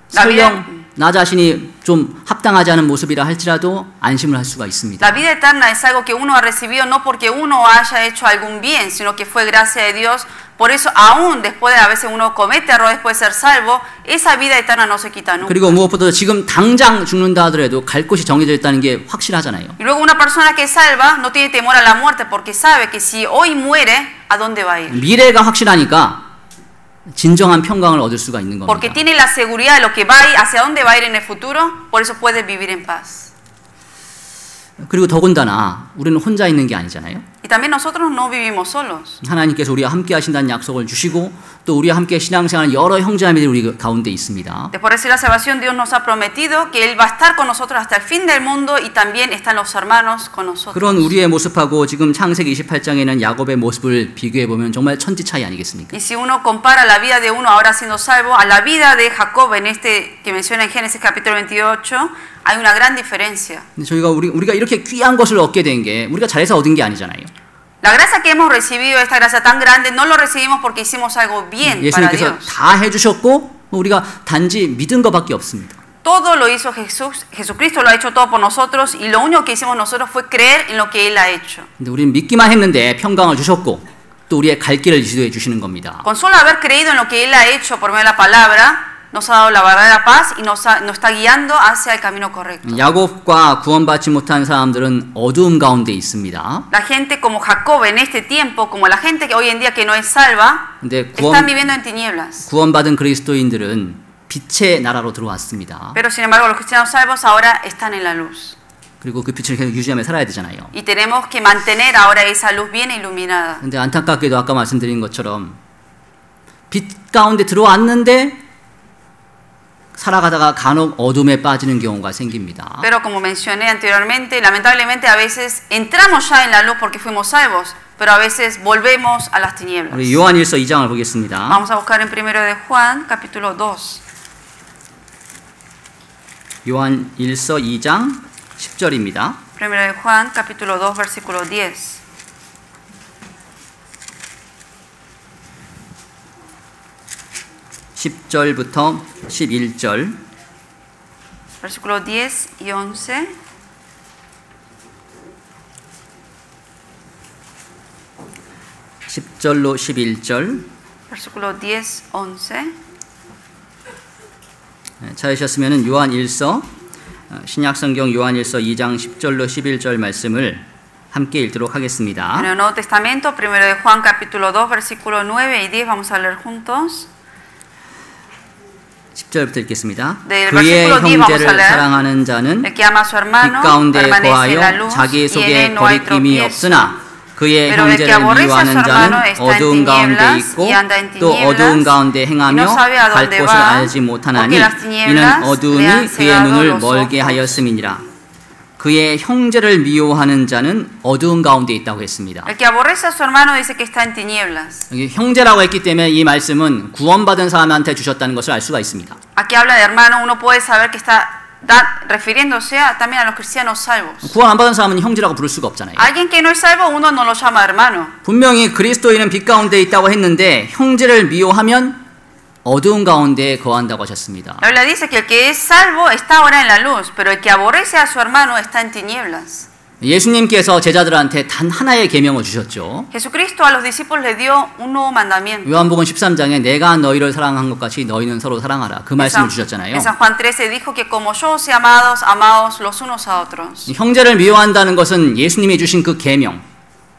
설령 나 자신이 좀 합당하지 않은 모습이라 할지라도 안심을 할 수가 있습니다. La vida eterna es algo que uno ha recibido no porque uno haya hecho algún bien, sino que fue gracia de Dios. Por eso, aún después de a veces uno comete errores, después de ser salvo, esa vida eterna no se quita nunca. 그리고 무엇보다도 지금 당장 죽는다 하더라도 갈 곳이 정해져 있다는 게 확실하잖아요. Y luego una persona que es salva no tiene temor a la muerte porque sabe que si hoy muere, ¿a dónde va a ir? 미래가 확실하니까 진정한 평강을 얻을 수가 있는 겁니다. Porque tiene la seguridad de lo que va a ir, hacia dónde va a ir en el futuro, por eso puede vivir en paz. 그리고 더군다나 우리는 혼자 있는 게 아니잖아요. Y también nosotros no vivimos solos. 하나님께서 우리와 함께 하신다는 약속을 주시고 또 우리와 함께 신앙생활하는 여러 형제자매들이 우리 가운데 있습니다. Después de recibir la salvación, Dios nos ha prometido que Él va a estar con nosotros hasta el fin del mundo y también están los hermanos con nosotros. 그런 우리의 모습하고 지금 창세기 28장에는 야곱의 모습을 비교해 보면 정말 천지 차이 아니겠습니까? Y si uno compara la vida de uno ahora siendo salvo a la vida de Jacob en este que menciona en Génesis capítulo 28, hay una gran diferencia. 근데 저희가 우리가 이렇게 귀한 것을 얻게 된 게 우리가 잘해서 얻은 게 아니잖아요. La gracia que hemos recibido, esta gracia tan grande, no lo recibimos porque hicimos algo bien para 예수님께서 Dios. 다 해주셨고 우리가 단지 믿은 것밖에 없습니다. Todo lo hizo Jesús, Jesucristo lo ha hecho todo por nosotros y lo único que hicimos nosotros fue creer en lo que Él ha hecho. 근데 우리는 믿기만 했는데 평강을 주셨고 또 우리의 갈 길을 지도해 주시는 겁니다. Con solo haber creído en lo que Él ha hecho por medio de la palabra, nos ha dado la verdadera paz y nos está guiando hacia el camino correcto. 야곱과 구원받지 못한 사람들은 어두움 가운데 있습니다. La gente como Jacob en este tiempo, como la gente que hoy en día que no es salva, 근데 están viviendo en tinieblas. 구원받은 그리스도인들은 빛의 나라로 들어왔습니다. Pero sin embargo los cristianos salvos ahora están en la luz. 그리고 그 빛을 계속 유지하며 살아야 되잖아요. Y tenemos que mantener ahora esa luz bien iluminada. 근데 안타깝게도 아까 말씀드린 것처럼 빛 가운데 들어왔는데 살아가다가 간혹 어둠에 빠지는 경우가 생깁니다. Pero como mencioné anteriormente, lamentablemente a veces entramos ya en la luz porque fuimos salvos, pero a veces volvemos a las tinieblas. 우리 요한일서 2장을 보겠습니다. Vamos a buscar en 1 de Juan, capítulo 2. 요한일서 2장 10절입니다. 1 de Juan, capítulo 2, versículo 10. (10절부터) (11절) Versículo 10 y 11. (10절로) (11절) Versículo 10, 11. 찾으셨으면 요한일서 신약성경 요한일서 2장 10절로 11절 말씀을 함께 읽도록 하겠습니다. En el Nuevo Testamento, 1 de Juan, capítulo 2, versículo 9 y 10, vamos a leer juntos. 10절부터 읽겠습니다. Del 그의 versículo 10 vamos a 형제를 leer. 사랑하는 자는 El que ama a su 빛 hermano 가운데 permanece en la 거하여 luz 자기 y en 속에 él no hay 거리낌이 tropiezo. 없으나 그의 Pero el que 형제를 aborrece a su 미워하는 hermano 자는 está en 어두운 가운데 tinieblas 있고 y anda en 또 어두운 tinieblas 가운데 y 행하며 no sabe a 갈 dónde 곳을 va 알지 못하나니 porque las 이는 tinieblas le 어두움이 han 그의 cegado 눈을 los 멀게 ojos. 하였음이니라. 그의 형제를 미워하는 자는 어두운 가운데 있다고 했습니다. El que aborrece a su hermano dice que está en tinieblas. 여기 형제라고 했기 때문에 이 말씀은 구원받은 사람한테 주셨다는 것을 알 수가 있습니다. Aquí habla de hermano, uno puede saber que está refiriéndose también a los cristianos salvos. 구원 안 받은 사람은 형제라고 부를 수가 없잖아요. Alguien que no es salvo, uno no lo llama hermano. 분명히 그리스도인은 빛 가운데 있다고 했는데 형제를 미워하면 어두운 가운데 거한다고 하셨습니다. La Biblia dice que el que es salvo está ahora en la luz, pero el que aborrece a su hermano está en tinieblas. 예수님께서 제자들한테 단 하나의 계명을 주셨죠. Jesucristo a los discípulos le dio un nuevo mandamiento. 요한복음 13장에 내가 너희를 사랑한 것 같이 너희는 서로 사랑하라. 그 말씀을 주셨잖아요. En San Juan 13 dijo que como yo os he amados, amaos los unos a otros. 형제를 미워한다는 것은 예수님이 주신 그 계명,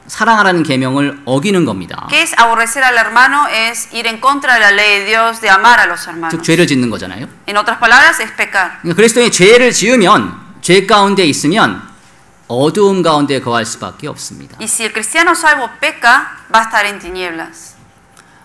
사랑하라는 계명을 어기는 겁니다. ¿Qué es aborrecer al hermano? Es ir en contra de la ley de Dios de amar a los hermanos. 즉 죄를 짓는 거잖아요. En otras palabras, es pecar. 그러니까 그리스도인이 죄를 지으면 죄 가운데 있으면 어두움 가운데 거할 수밖에 없습니다. Y si el cristiano salvo peca, va a estar en tinieblas.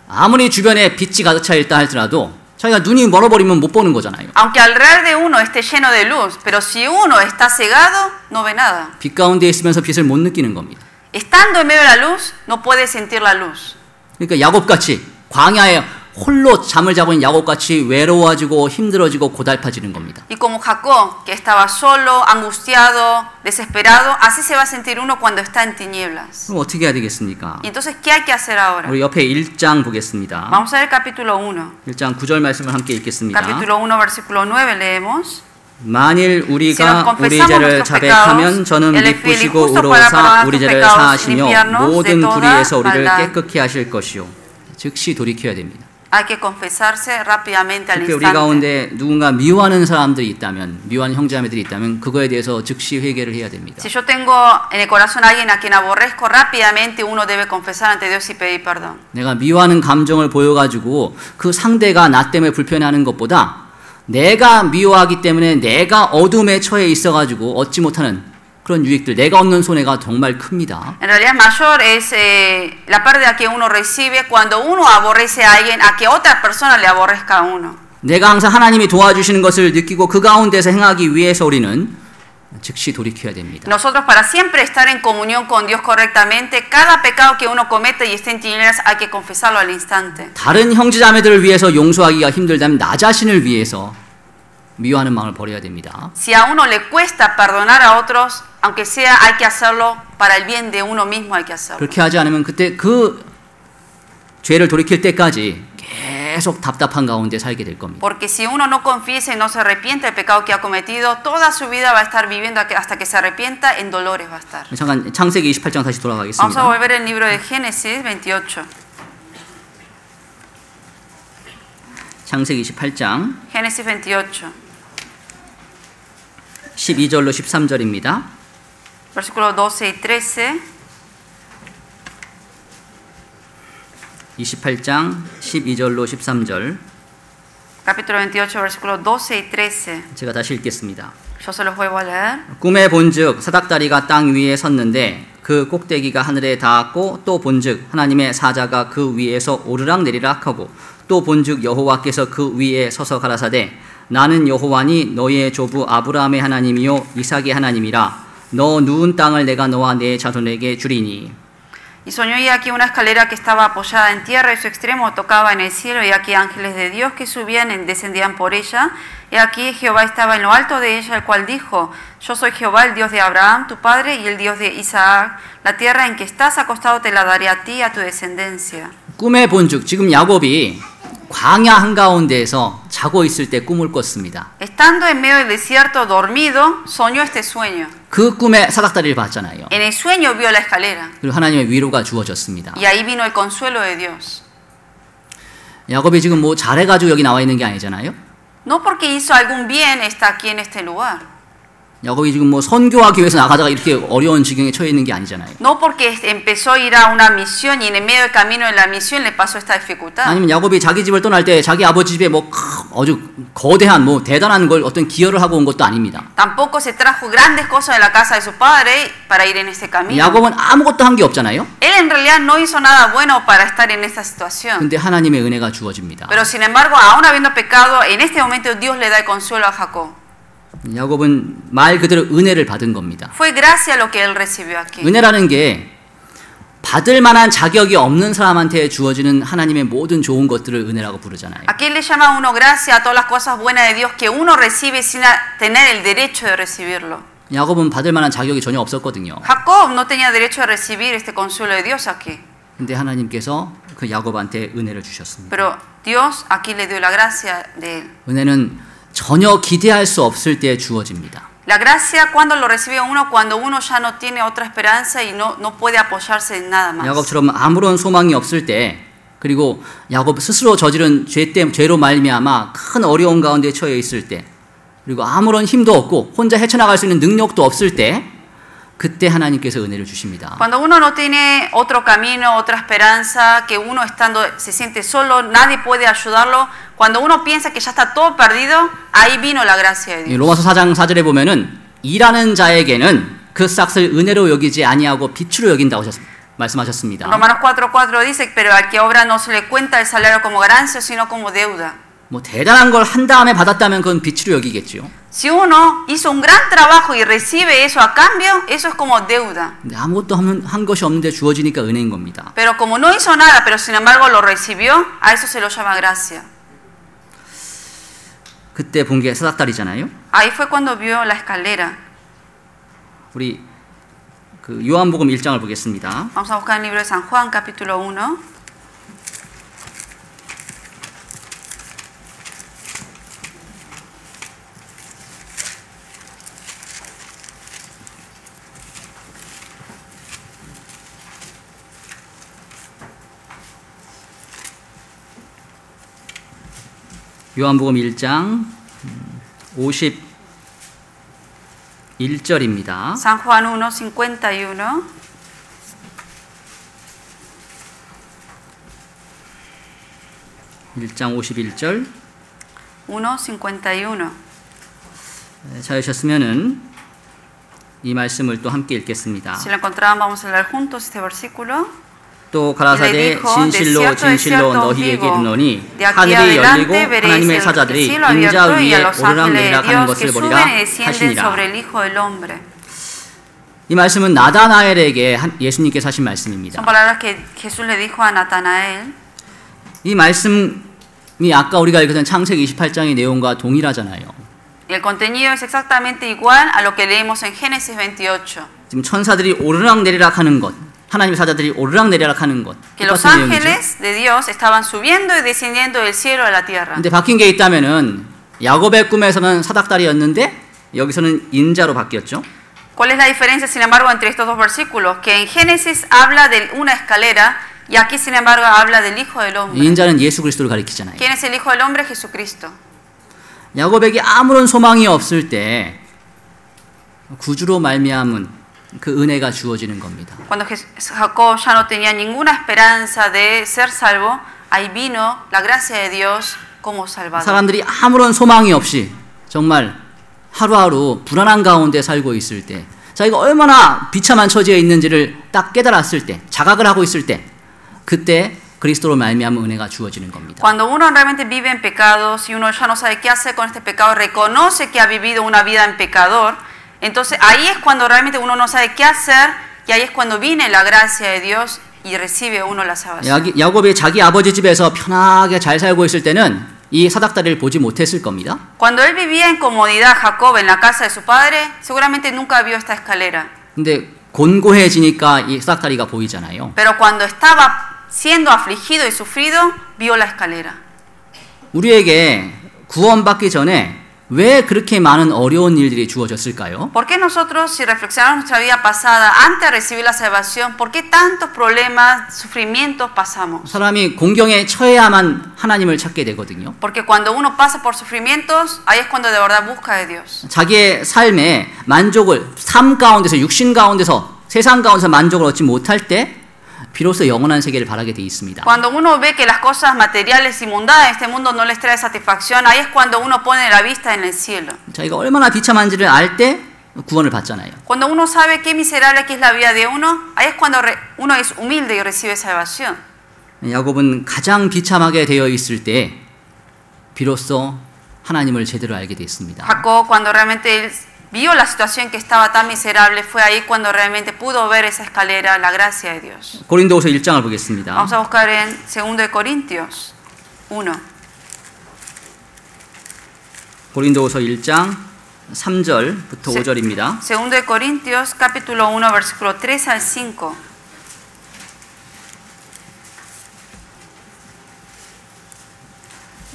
아무리 주변에 빛이 가득 차 있다 할지라도 자기가 눈이 멀어버리면 못 보는 거잖아요. Aunque alrededor de uno esté lleno de luz, pero si uno está cegado, no ve nada. 빛 가운데 있으면서 빛을 못 느끼는 겁니다. Estando en medio de la luz, no puede sentir la luz. 그러니까 야곱같이 광야에 홀로 잠을 자고 있는 야곱같이 외로워지고 힘들어지고 고달파지는 겁니다. Y como Jacob, que estaba solo, angustiado, desesperado, así se va a sentir uno cuando está en tinieblas. 그럼 어떻게 해야 되겠습니까? Y entonces, ¿qué hay que hacer ahora? 우리 옆에 1장 보겠습니다. Vamos a ver capítulo 1. 1장 9절 말씀을 함께 읽겠습니다. Capítulo 1, versículo 9 leemos. 만일 우리가 Si nos 우리 confesamos 죄를 nuestros 자백하면 pecados, 저는 Él es fiel y 미쁘시고 justo para 의로우사 perdonar 우리 tus 죄를 pecados, 사하시며 limpiarnos de 모든 toda 불의에서 우리를 maldad. 깨끗게 하실 것이요. 즉시 돌이켜야 됩니다. Hay que confesarse rápidamente al 특히 우리 instante. 가운데 누군가 미워하는 사람들이 있다면, 미워하는 형제자매들이 있다면 그거에 대해서 즉시 회개를 해야 됩니다. Si yo tengo en el corazón a alguien a quien aborrezco, rápidamente uno debe confesar ante Dios y pedir perdón. 내가 미워하는 감정을 보여가지고 그 상대가 나 때문에 불편해하는 것보다 내가 미워하기 때문에 내가 어둠에 처해 있어가지고 얻지 못하는 그런 유익들, 내가 얻는 손해가 정말 큽니다. En realidad mayor es la pérdida que uno recibe cuando uno aborrece a alguien a que otra persona le aborrezca a uno. 내가 항상 하나님이 도와주시는 것을 느끼고 그 가운데서 행하기 위해서 우리는 즉시 돌이켜야 됩니다. Nosotros para siempre estar en comunión con Dios correctamente, cada pecado que uno comete y esté en tinieblas hay que confesarlo al instante. 다른 형제자매들을 위해서 용서하기가 힘들다면 나 자신을 위해서 미워하는 마음을 버려야 됩니다. Si a uno le cuesta perdonar a otros, aunque sea, hay que hacerlo para el bien de uno mismo, hay que hacerlo. 그렇게 하지 않으면 그때 그 죄를 돌이킬 때까지 계속 답답한 가운데 살게 될 겁니다. Porque si uno no confiesa y no se arrepiente del pecado que ha cometido, toda su vida va a estar viviendo hasta que se arrepienta, en dolores va a estar. 잠깐 창세기 28장 다시 Vamos a 돌아가겠습니다. volver al libro de Génesis 28. 창세기 28장 Génesis 28, 12절로 13절입니다. versículos 12 y 13. 28장 12절로 13절 Capítulo 28, versículos 12 y 13. 제가 다시 읽겠습니다. Yo se los vuelvo a leer. 꿈에 본즉 사닥다리가 땅 위에 섰는데 그 꼭대기가 하늘에 닿았고 또 본즉 하나님의 사자가 그 위에서 오르락 내리락 하고 또 본즉 여호와께서 그 위에 서서 가라사대 나는 여호와니 너의 조부 아브라함의 하나님이요 이삭의 하나님이라 너 누운 땅을 내가 너와 내 자손에게 주리니. Y soñó y aquí una escalera que estaba apoyada en tierra y su extremo tocaba en el cielo y aquí ángeles de Dios que subían y descendían por ella y aquí Jehová estaba en lo alto de ella, el cual dijo: Yo soy Jehová, el Dios de Abraham, tu padre, y el Dios de Isaac. La tierra en que estás acostado te la daré a ti y a tu descendencia. 꿈에 본즉 지금 야곱이 광야 한가운데에서 자고 있을 때 꿈을 꿨습니다. Estando en medio del desierto dormido, soñó este sueño. 그 꿈에 사닥다리를 봤잖아요. En el sueño vio la escalera 그리고 하나님의 위로가 주어졌습니다. y ahí vino el consuelo de Dios. 야곱이 지금 뭐 잘해가지고 여기 나와 있는 게 아니잖아요. No porque hizo algún bien está aquí en este lugar. 야곱이 지금 뭐 선교하기 위해서 나가다가 이렇게 어려운 지경에 처해 있는 게 아니잖아요. No porque empezó a ir a una misión y en el medio del camino de la misión le pasó esta dificultad. 아니면 야곱이 자기 집을 떠날 때 자기 아버지 집에 뭐 아주 거대한 뭐 대단한 걸 어떤 기여를 하고 온 것도 아닙니다. Tampoco se trajo grandes cosas de la casa de su padre para ir en este camino. 야곱은 아무것도 한 게 없잖아요. Él en realidad no hizo nada bueno para estar en esta situación. 근데 하나님의 은혜가 주어집니다. Pero sin embargo, aún habiendo pecado, en este momento Dios le da el consuelo a Jacob. 야곱은 말 그대로 은혜를 받은 겁니다. Fue gracia lo que él recibió aquí. 은혜라는 게 받을 만한 자격이 없는 사람한테 주어지는 하나님의 모든 좋은 것들을 은혜라고 부르잖아요. Aquí le llama uno gracia a todas las cosas buenas de Dios que uno recibe sin tener el derecho de recibirlo. 야곱은 받을 만한 자격이 전혀 없었거든요. Jacob no tenía derecho a recibir este consuelo de Dios aquí. 근데 하나님께서 그 야곱한테 은혜를 주셨습니다. Pero Dios aquí le dio la gracia de él. 은혜는 전혀 기대할 수 없을 때 주어집니다. La gracia cuando lo recibe uno cuando uno ya no tiene otra esperanza y no puede apoyarse en nada más. 야곱처럼 아무런 소망이 없을 때, 그리고 야곱 스스로 저지른 죄로 말미암아 큰 어려운 가운데 처해 있을 때, 그리고 아무런 힘도 없고 혼자 헤쳐나갈 수 있는 능력도 없을 때, 그때 하나님께서 은혜를 주십니다. Cuando uno no tiene otro camino, otra esperanza, que uno estando se siente solo, nadie puede ayudarlo, cuando uno piensa que ya está todo perdido, ahí vino la gracia de Dios. 로마서 4장 4절에 보면은 일하는 자에게는 그 싹을 은혜로 여기지 아니하고 빛으로 여긴다고 말씀하셨습니다. Romanos 4:4 dice, pero al que obra no se le cuenta el salario como ganancia, sino como deuda. 뭐 대단한 걸 한 다음에 받았다면 그건 빛으로 여기겠죠. Si uno hizo un gran trabajo y recibe eso a cambio, eso es como deuda. 근데 아무것도 한 것이 없는데 주어지니까 은혜인 겁니다. Pero como no hizo nada, pero sin embargo lo recibió, a eso se lo llama gracia. 그때 본 게 사닥다리잖아요. Ahí fue cuando vio la escalera. 우리 그 요한복음 1장을 보겠습니다. Vamos a buscar el libro de San Juan, capítulo 1. 요한복음 1장 51절입니다. San Juan 1:51. 1장 51절. 1:51. 찾으셨으면은 이 말씀을 또 함께 읽겠습니다. Si lo encontraban, vamos a leer juntos este versículo. 또 가라사대 진실로 진실로 너희에게 이르노니 하늘이 열리고 하나님의 사자들이 인자 위에 오르락내리락하는 것을 보리라 하시니라. 이 말씀은 나다나엘에게 예수님께서 하신 말씀입니다. Son palabras que Jesús le dijo a Natanael. 이 말씀이 아까 우리가 읽었던 창세기 28장의 내용과 동일하잖아요. El contenido es exactamente igual a lo que leemos en Génesis 28. 지금 천사들이 오르락내리락하는 것, 하나님의 사자들이 오르락내리락하는 것. Que los ángeles de Dios estaban subiendo y descendiendo del cielo a la tierra. 근데 바뀐 게 있다면은 야곱의 꿈에서는 사닥다리였는데 여기서는 인자로 바뀌었죠. ¿Cuál es la diferencia, sin embargo, entre estos dos versículos? Que en Génesis habla de una escalera y aquí, sin embargo, habla del Hijo del Hombre. 인자는 예수 그리스도를 가리키잖아요. ¿Quién es el Hijo del Hombre? Jesucristo. 야곱에게 아무런 소망이 없을 때 구주로 말미암은 그 은혜가 주어지는 겁니다. Cuando Jacob ya no tenía ninguna esperanza de ser salvo, ahí vino la gracia de Dios como Salvador. 사람들이 아무런 소망이 없이 정말 하루하루 불안한 가운데 살고 있을 때, 자기가 얼마나 비참한 처지에 있는지를 딱 깨달았을 때, 자각을 하고 있을 때, 그때 그리스도로 말미암은 은혜가 주어지는 겁니다. Cuando uno realmente vive en pecado, si uno ya no sabe qué hacer con este pecado, reconoce que ha vivido una vida en pecador, entonces ahí es cuando realmente uno no sabe qué hacer y ahí es cuando viene la gracia de Dios y recibe uno la salvación. 야곱이 자기 아버지 집에서 편하게 잘 살고 있을 때는 이 사닥다리를 보지 못했을 겁니다. Cuando él vivía en comodidad, Jacob, en la casa de su padre, seguramente nunca vio esta escalera. 근데 곤고해지니까 이 사닥다리가 보이잖아요. Pero cuando estaba siendo afligido y sufrido, vio la escalera. 우리에게 구원받기 전에 왜 그렇게 많은 어려운 일들이 주어졌을까요? ¿Por qué nosotros, si reflexionamos nuestra vida pasada antes de recibir la salvación, por qué tantos problemas, sufrimientos pasamos? 사람이 공경에 처해야만 하나님을 찾게 되거든요. Porque cuando uno pasa por sufrimientos, ahí es cuando de verdad busca de Dios. 자기의 삶에 만족을 삶 가운데서 육신 가운데서 세상 가운데서 만족을 얻지 못할 때 비로소 영원한 세계를 바라게 돼 있습니다. Cuando uno ve que las cosas materiales y mundanas de este mundo no les trae satisfacción, ahí es cuando uno pone la vista en el cielo. 자기가 얼마나 비참한지를 알 때 구원을 받잖아요. Cuando uno sabe qué miserable que es la vida de uno, ahí es cuando uno es humilde y recibe salvación. 야곱은 가장 비참하게 되어 있을 때 비로소 하나님을 제대로 알게 됐습니다. Jacob, cuando realmente él vio la situación que estaba tan miserable, fue ahí cuando realmente pudo ver esa escalera, la gracia de Dios. 고린도후서 1장을 보겠습니다. Vamos a buscar en 2 de Corintios 1. 고린도후서 1장 3절부터 5절입니다. 2 de Corintios capítulo 1 versículo 3 al 5.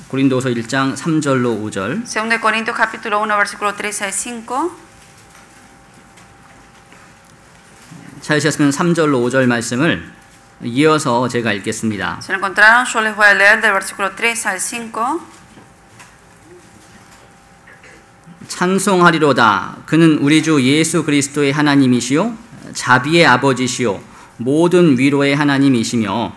고린도후서 1장 3절로 5절. 2 de Corintios capítulo 1 versículo 3 al 5. 찾으셨으면 3절로 5절 말씀을 이어서 제가 읽겠습니다. Si lo encontraron, yo les voy a leer del versículo 3 al 5. 찬송하리로다. 그는 우리 주 예수 그리스도의 하나님이시요 자비의 아버지시요 모든 위로의 하나님이시며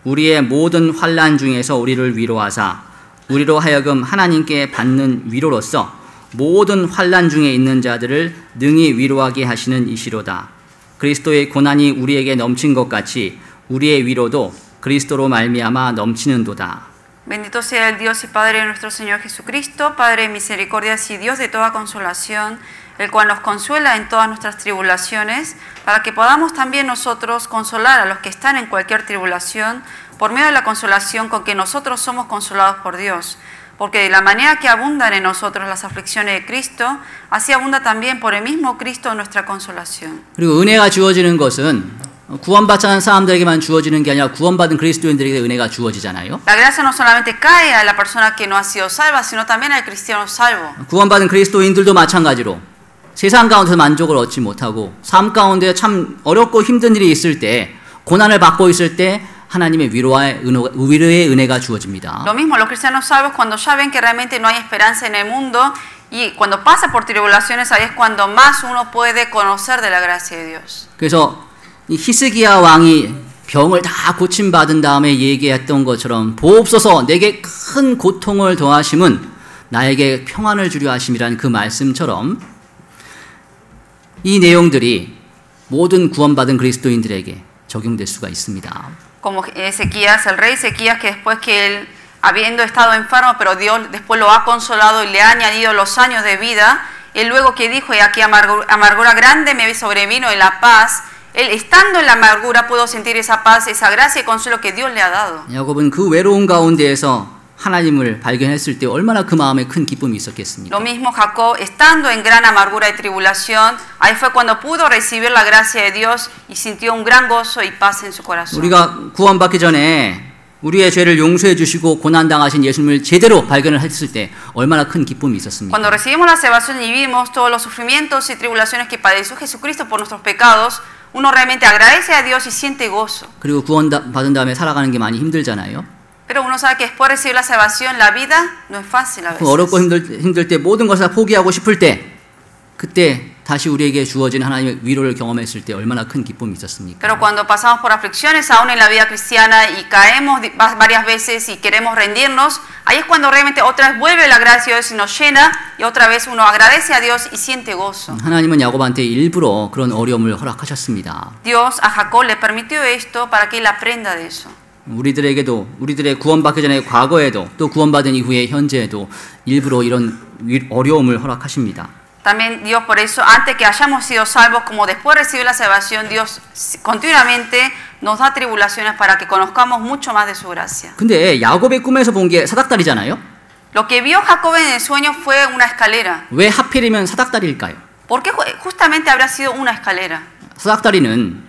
우리의 모든 환난 중에서 우리를 위로하사 우리로 하여금 하나님께 받는 위로로서 모든 환난 중에 있는 자들을 능히 위로하게 하시는 이시로다. 그리스도의 고난이 우리에게 넘친 것 같이 우리의 위로도 그리스도로 말미암아 넘치는도다. Bendito sea el Dios y Padre de nuestro Señor Jesucristo, Padre de misericordias y Dios de toda consolación, el cual nos consuela en todas nuestras tribulaciones, para que podamos también nosotros consolar a los que están en cualquier tribulación, por medio de la consolación con que nosotros somos consolados por Dios. Porque de la manera que abundan en nosotros las aflicciones de Cristo, así abunda también por el mismo Cristo nuestra consolación. 그리고 은혜가 주어지는 것은 구원받지 않은 사람들에게만 주어지는 게 아니라 구원받은 그리스도인들에게 은혜가 주어지잖아요. La gracia no solamente cae a la persona que no ha sido salva, sino también al cristiano salvo. 구원받은 그리스도인들도 마찬가지로 세상 가운데서 만족을 얻지 못하고 삶 가운데 참 어렵고 힘든 일이 있을 때 고난을 받고 있을 때 하나님의 위로의 은혜가 주어집니다. Lo mismo los cristianos salvos cuando ya ven que realmente no hay esperanza en el mundo y cuando pasa por tribulaciones ahí es cuando más uno puede conocer de la gracia de Dios. 그래서 이 히스기야 왕이 병을 다 고침받은 다음에 얘기했던 것처럼 보옵소서 내게 큰 고통을 더하심은 나에게 평안을 주려 하심이란 그 말씀처럼 이 내용들이 모든 구원받은 그리스도인들에게 적용될 수가 있습니다. Como Ezequías, el rey Ezequías, que después que él, habiendo estado enfermo, pero Dios después lo ha consolado y le ha añadido los años de vida, él luego que dijo, y aquí amargura grande me sobrevino y la paz, él estando en la amargura pudo sentir esa paz, esa gracia y consuelo que Dios le ha dado. 야곱은 그 외로운 가운데에서 하나님을 발견했을 때 얼마나 그 마음에 큰 기쁨이 있었겠습니까? Lo mismo Jacob, estando en gran amargura y tribulación, ahí fue cuando pudo recibir la gracia de Dios y sintió un gran gozo y paz en su corazón. 우리가 구원받기 전에 우리의 죄를 용서해 주시고 고난 당하신 예수님을 제대로 발견을 했을 때 얼마나 큰 기쁨이 있었습니까? Cuando recibimos la salvación y vimos todos los sufrimientos y tribulaciones que padeció Jesucristo por nuestros pecados, uno realmente agradece a Dios y siente gozo. 그리고 구원 받은 다음에 살아가는 게 많이 힘들잖아요. Pero uno sabe que después de recibir la salvación, la vida no es fácil a veces. 어렵고 힘들 때 모든 것을 다 포기하고 싶을 때 그때 다시 우리에게 주어진 하나님의 위로를 경험했을 때 얼마나 큰 기쁨이 있었습니까? Pero cuando pasamos por aflicciones aún en la vida cristiana y caemos varias veces y queremos rendirnos, ahí es cuando realmente otra vez vuelve la gracia de Dios y nos llena y otra vez uno agradece a Dios y siente gozo. 하나님은 야곱한테 일부러 그런 어려움을 허락하셨습니다. Dios a Jacob le permitió esto para que él aprenda de eso. 우리들에게도 우리들의 구원받기 전에 과거에도 또 구원받은 이후에 현재에도 일부러 이런 어려움을 허락하십니다. También Dios por eso, antes que hayamos sido salvos, como después de recibir la salvación, Dios continuamente nos da tribulaciones para que conozcamos mucho más de su gracia. 근데 야곱의 꿈에서 본 게 사닥다리잖아요. Lo que vio Jacob en el sueño fue una escalera. 왜 하필이면 사닥다리일까요? ¿Por qué justamente habrá sido una escalera? 사닥다리는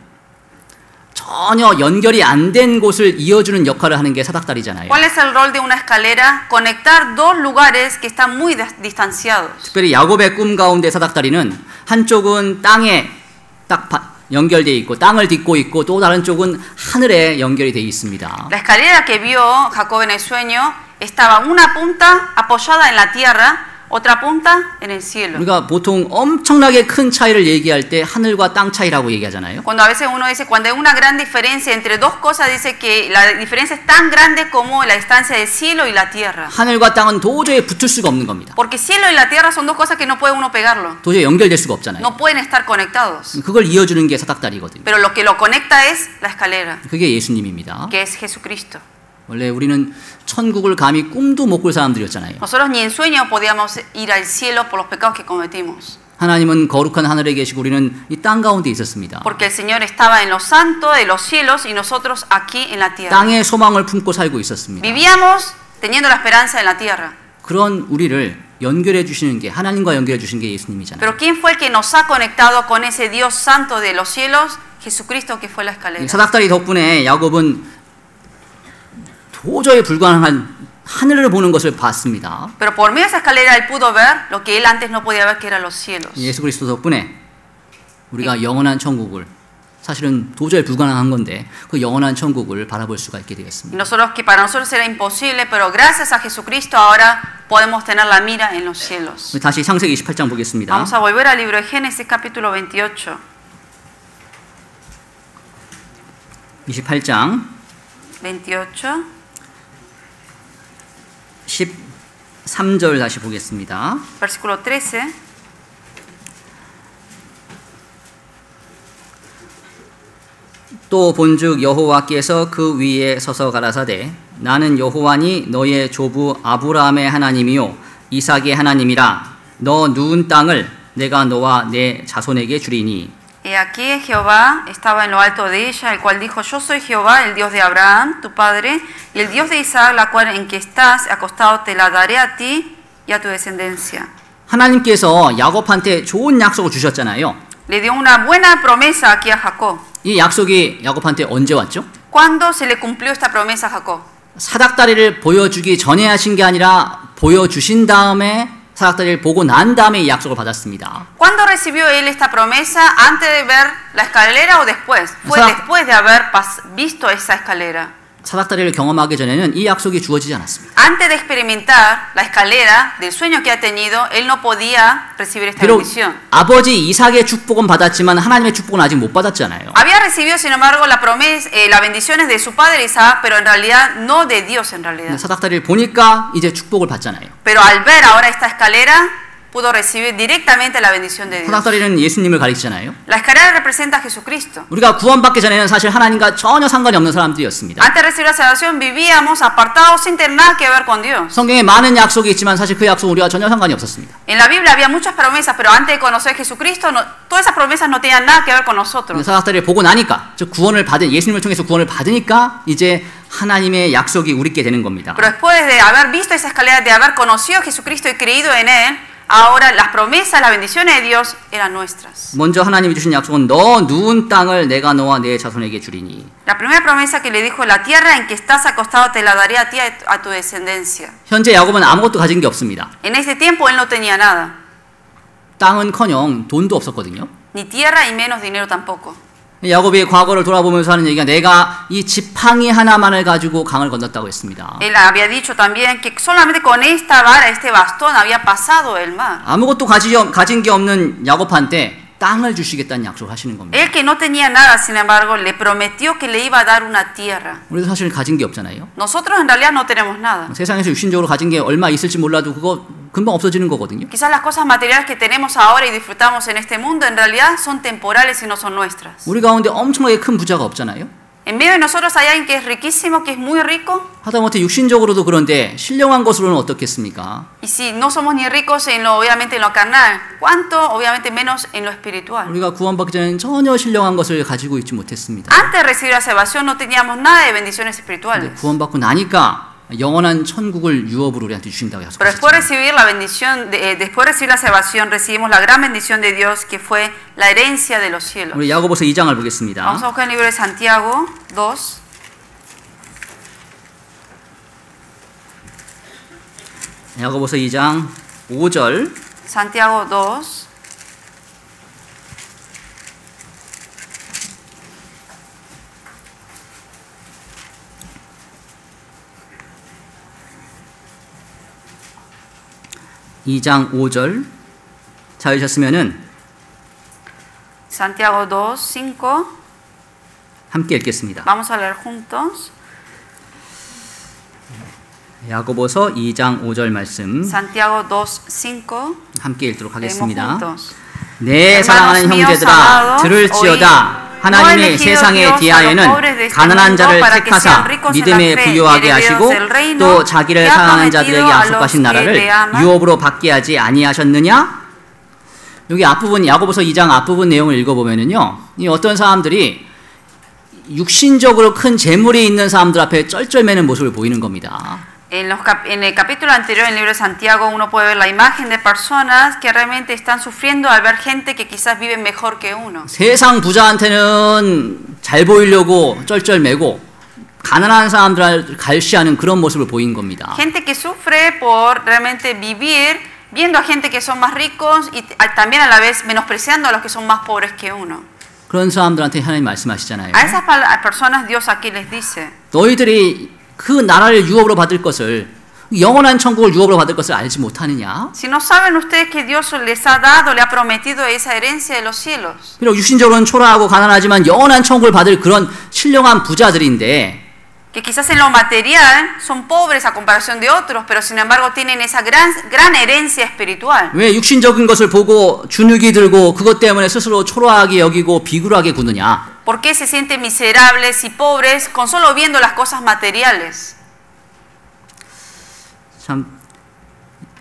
전혀 연결이 안 된 곳을 이어주는 역할을 하는 게 사닥다리잖아요. ¿Cuál es el rol de una escalera? Conectar dos lugares que están muy distanciados. 특별히 야곱의 꿈 가운데 사닥다리는 한쪽은 땅에 딱 연결되어 있고 땅을 딛고 있고 또 다른 쪽은 하늘에 연결이 되어 있습니다. La escalera que vio Jacob en el sueño estaba una punta apoyada en la tierra, otra punta en el cielo. 우리가 보통 엄청나게 큰 차이를 얘기할 때 하늘과 땅 차이라고 얘기하잖아요. Cuando a veces uno dice, cuando hay una gran diferencia entre dos cosas, dice que la diferencia es tan grande como la distancia del cielo y la tierra. 하늘과 땅은 도저히 붙을 수가 없는 겁니다. Porque cielo y la tierra son dos cosas que no puede uno pegarlo. 도저히 연결될 수가 없잖아요. No pueden estar conectados. 그걸 이어주는 게 사닥다리거든요. Pero lo que lo conecta es la escalera, 그게 예수님입니다. que es Jesucristo. 원래 우리는 천국을 감히 꿈도 못 꿀 사람들이었잖아요. Nosotros ni en sueño podíamos ir al cielo por los pecados que cometimos. 하나님은 거룩한 하늘에 계시고 우리는 이 땅 가운데 있었습니다. Porque el Señor estaba en lo santo de los cielos y nosotros aquí en la tierra. 땅의 소망을 품고 살고 있었습니다. Vivíamos teniendo la esperanza en la tierra. 그런 우리를 연결해 주시는 게 하나님과 연결해 주신 게 예수님이잖아요. Pero ¿quién fue el que nos ha conectado con ese Dios santo de los cielos? Jesucristo, que fue la escalera. 사닥다리 덕분에 야곱은 도저히 불가능한 하늘을 보는 것을 봤습니다. Pero por medio de esa escalera él pudo ver lo que él antes no podía ver, que eran los cielos. 예수 그리스도 덕분에 우리가 영원한 천국을 사실은 도저히 불가능한 건데 그 영원한 천국을 바라볼 수가 있게 Y 되었습니다. nosotros, que para nosotros era imposible, pero gracias a Jesucristo ahora podemos tener la mira en los cielos. 다시 창세기 28장 보겠습니다. Vamos a volver al libro de Génesis capítulo 28. 28장 28, 13절 다시 보겠습니다. versículo 13. 또 본즉 여호와께서 그 위에 서서 가라사대 나는 여호와니 너의 조부 아브라함의 하나님이요 이삭의 하나님이라 너 누운 땅을 내가 너와 내 자손에게 주리니. He aquí Jehová estaba en lo alto de ella, el cual dijo, yo soy Jehová, el Dios de Abraham, tu padre, y el Dios de Isaac, la cual en que estás acostado te la daré a ti y a tu descendencia. 하나님께서 야곱한테 좋은 약속을 주셨잖아요. Le dio una buena promesa aquí a Jacob. 이 약속이 야곱한테 언제 왔죠? ¿Cuándo se le cumplió esta promesa a Jacob? 사닥다리를 보여주기 전에 하신 게 아니라 보여주신 다음에 사닥다리를 보고 난 다음에 이 약속을 받았습니다. ¿Cuándo recibió él esta promesa? ¿Antes de ver la escalera o después? Fue después de haber visto esa escalera. 사닥다리를 경험하기 전에는 이 약속이 주어지지 않았습니다. Antes de experimentar la escalera del sueño que ha tenido, él no podía recibir esta 비록 bendición. 아버지 이삭의 축복은 받았지만 하나님의 축복은 아직 못 받았잖아요. Había recibido, sin embargo, las bendiciones de su padre Isaac, pero en realidad no de Dios en realidad. 사닥다리를 보니까 이제 축복을 받잖아요. Pero al ver ahora esta escalera, pudo recibir directamente la bendición de Dios. 사닥다리는 예수님을 가리키잖아요. La escalera representa a Jesucristo. 우리가 구원받기 전에는 사실 하나님과 전혀 상관이 없는 사람들이었습니다. Antes de recibir la salvación vivíamos apartados sin tener nada que ver con Dios. 성경에 많은 약속이 있지만 사실 그 약속은 우리가 전혀 상관이 없었습니다. En la Biblia había muchas promesas, pero antes de conocer a Jesucristo, todas esas promesas no tenían nada que ver con nosotros. 사닥다리를 보고 나니까, 즉 구원을 받은 예수님을 통해서 구원을 받으니까 이제 하나님의 약속이 우리께 되는 겁니다. Pero después de haber visto esa escalera, de haber conocido a Jesucristo y creído en él, ahora las promesas, las bendiciones de Dios eran nuestras. 먼저 하나님이 주신 약속은 너 누운 땅을 내가 너와 내 자손에게 주리니. La primera promesa que le dijo, la tierra en que estás acostado te la daré a ti y a tu descendencia. 현재 야곱은 아무것도 가진 게 없습니다. En ese tiempo él no tenía nada, 땅은커녕 돈도 없었거든요. ni tierra y menos dinero tampoco. 야곱이 과거를 돌아보면서 하는 얘기가 내가 이 지팡이 하나만을 가지고 강을 건넜다고 했습니다. Él había dicho también que solamente con esta vara, este bastón, había pasado el mar. 아무것도 가진 게 없는 야곱한테 땅을 주시겠다는 약속을 하시는 겁니다. Él, que no tenía nada, sin embargo, le prometió que le iba a dar una tierra. 우리도 사실 가진 게 없잖아요. Nosotros en realidad no tenemos nada. 세상에서 육신적으로 가진 게 얼마 있을지 몰라도 그거 금방 없어지는 거거든요. Quizás las cosas materiales que tenemos ahora y disfrutamos en este mundo en realidad son temporales y no son nuestras. 우리 가운데 엄청나게 큰 부자가 없잖아요. En medio de nosotros hay alguien que es riquísimo, que es muy rico. 하다못해 육신적으로도 그런데 신령한 것으로는 어떻겠습니까? Y si no somos ni ricos obviamente en lo carnal, ¿cuánto? Obviamente menos en lo espiritual. 우리가 구원받기 전에는 전혀 신령한 것을 가지고 있지 못했습니다. Antes de recibir la salvación no teníamos nada de bendiciones espirituales. 구원받고 나니까 영원한 천국을 유업으로 우리한테 주신다고 Pero después de 약속하셨죠. recibir la bendición, después de recibir la salvación, recibimos la gran bendición de Dios que fue la herencia de los cielos. 우리 야고보서 2장을 Vamos 보겠습니다. a buscar el libro de Santiago 2. 야고보서 2장 5절 Santiago 2. 이장 5절 찾으셨으면은 Santiago 2, 5. 함께 읽겠습니다. Vamos a leer juntos. 야고보서 2장 5절 말씀 Santiago 2, 5. 함께 읽도록 Leemos 하겠습니다. juntos. 내 사랑하는 형제들아 들을지어다. 하나님이 세상에 대하여는 가난한 자를 택하사 믿음에 부요하게 하시고 또 자기를 사랑하는 자들에게 약속하신 나라를 유업으로 받게 하지 아니하셨느냐? 여기 앞부분 야고보서 2장 앞부분 내용을 읽어보면은요, 이 어떤 사람들이 육신적으로 큰 재물이 있는 사람들 앞에 쩔쩔매는 모습을 보이는 겁니다. En el capítulo anterior, en el libro de Santiago, uno puede ver la imagen de personas que realmente están sufriendo al ver gente que quizás vive mejor que uno. 세상 부자한테는 잘 보이려고 쩔쩔매고 가난한 사람들을 갈시하는 그런 모습을 보인 겁니다. Gente que sufre por realmente vivir viendo a gente que son más ricos y también a la vez menospreciando a los que son más pobres que uno. 그런 사람들한테 하나님 말씀하시잖아요. A esas personas Dios aquí les dice, 너희들이 그 나라를 유업으로 받을 것을, 영원한 천국을 유업으로 받을 것을 알지 못하느냐? si no saben ustedes que Dios les ha dado, le ha prometido esa herencia de los cielos. 비록 육신적으로는 초라하고 가난하지만 영원한 천국을 받을 그런 신령한 부자들인데 Que quizás en lo material son pobres a comparación de otros, pero sin embargo tienen esa gran herencia espiritual. 왜 육신적인 것을 보고 주눅이 들고 그것 때문에 스스로 초라하게 여기고 비굴하게 구느냐? ¿Por qué se sienten miserables y pobres con solo viendo las cosas materiales? 참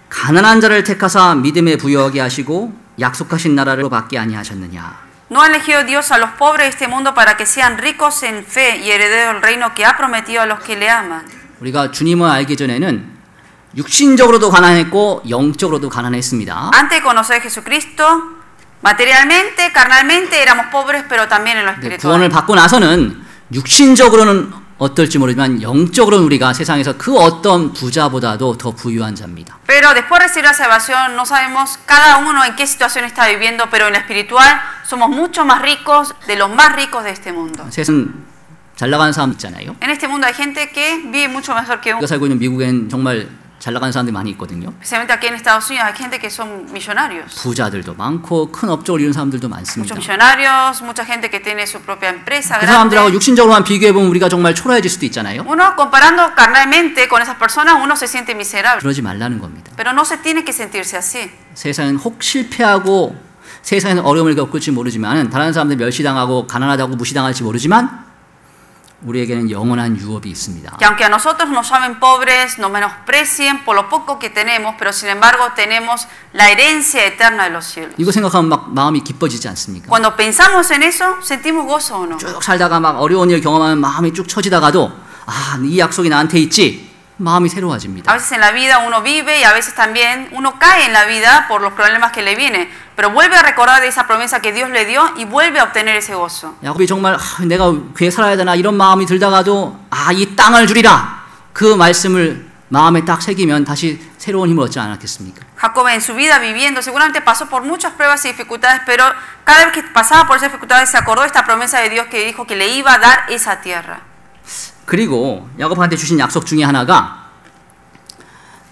가난한 자를 택하사 믿음에 부여하게 하시고 약속하신 나라를 받게 아니하셨느냐? ¿No ha elegido Dios a los pobres de este mundo para que sean ricos en fe y herederos del reino que ha prometido a los que le aman? 우리가 주님을 알기 전에는 육신적으로도 가난했고 영적으로도 가난했습니다. Antes de conocer a Jesucristo, materialmente, carnalmente éramos pobres, pero también en lo espiritual. 구원을 받고 나서는 육신적으로는 어떨지 모르지만 영적으로는 우리가 세상에서 그 어떤 부자보다도 더 부유한 자입니다. Pero después de recibir la salvación no sabemos cada uno en qué situación está viviendo, pero en lo espiritual somos mucho más ricos de los más ricos de este mundo. 세상 잘 나가는 사람 있잖아요. En este mundo hay gente que vive mucho mejor que uno. 우리가 살고 있는 미국엔 정말 잘 나가는 사람들이 많이 있거든요. Especialmente aquí en Estados Unidos hay gente que son millonarios. 부자들도 많고 큰 업적을 이룬 사람들도 많습니다. Muchos millonarios, mucha gente que tiene su propia empresa 그 grande. 사람들하고 육신적으로만 비교해 보면 우리가 정말 초라해질 수도 있잖아요. Uno comparando carnalmente con esas personas, uno se siente miserable. 그러지 말라는 겁니다. Pero no se tiene que sentirse así. 세상은 혹 실패하고 세상에는 어려움을 겪을지 모르지만 다른 사람들 멸시당하고 가난하다고 무시당할지 모르지만 우리에게는 영원한 유업이 있습니다. Que aunque a nosotros nos llamen pobres, nos menosprecien por lo poco que tenemos, pero sin embargo tenemos la herencia eterna de los cielos. 이거 생각하면 막 마음이 기뻐지지 않습니까? Cuando pensamos en eso, sentimos gozo o no. 쭉 살다가 막 어려운 일 경험하면 마음이 쭉 처지다가도 아, 이 약속이 나한테 있지. 마음이 새로워집니다. A veces en la vida uno vive y a veces también uno cae en la vida por los problemas que le vienen, pero vuelve a recordar de esa promesa que Dios le dio y vuelve a obtener ese gozo. 야곱이 정말 내가 왜 살아야 되나 이런 마음이 들다가도 아, 이 땅을 주리라. 그 말씀을 마음에 딱 새기면 다시 새로운 힘을 얻지 않았겠습니까? Jacob en su vida viviendo seguramente pasó por muchas pruebas y dificultades, pero cada vez que pasaba por esas dificultades se acordó de esta promesa de Dios que dijo que le iba a dar esa tierra. 그리고 야곱한테 주신 약속 중에 하나가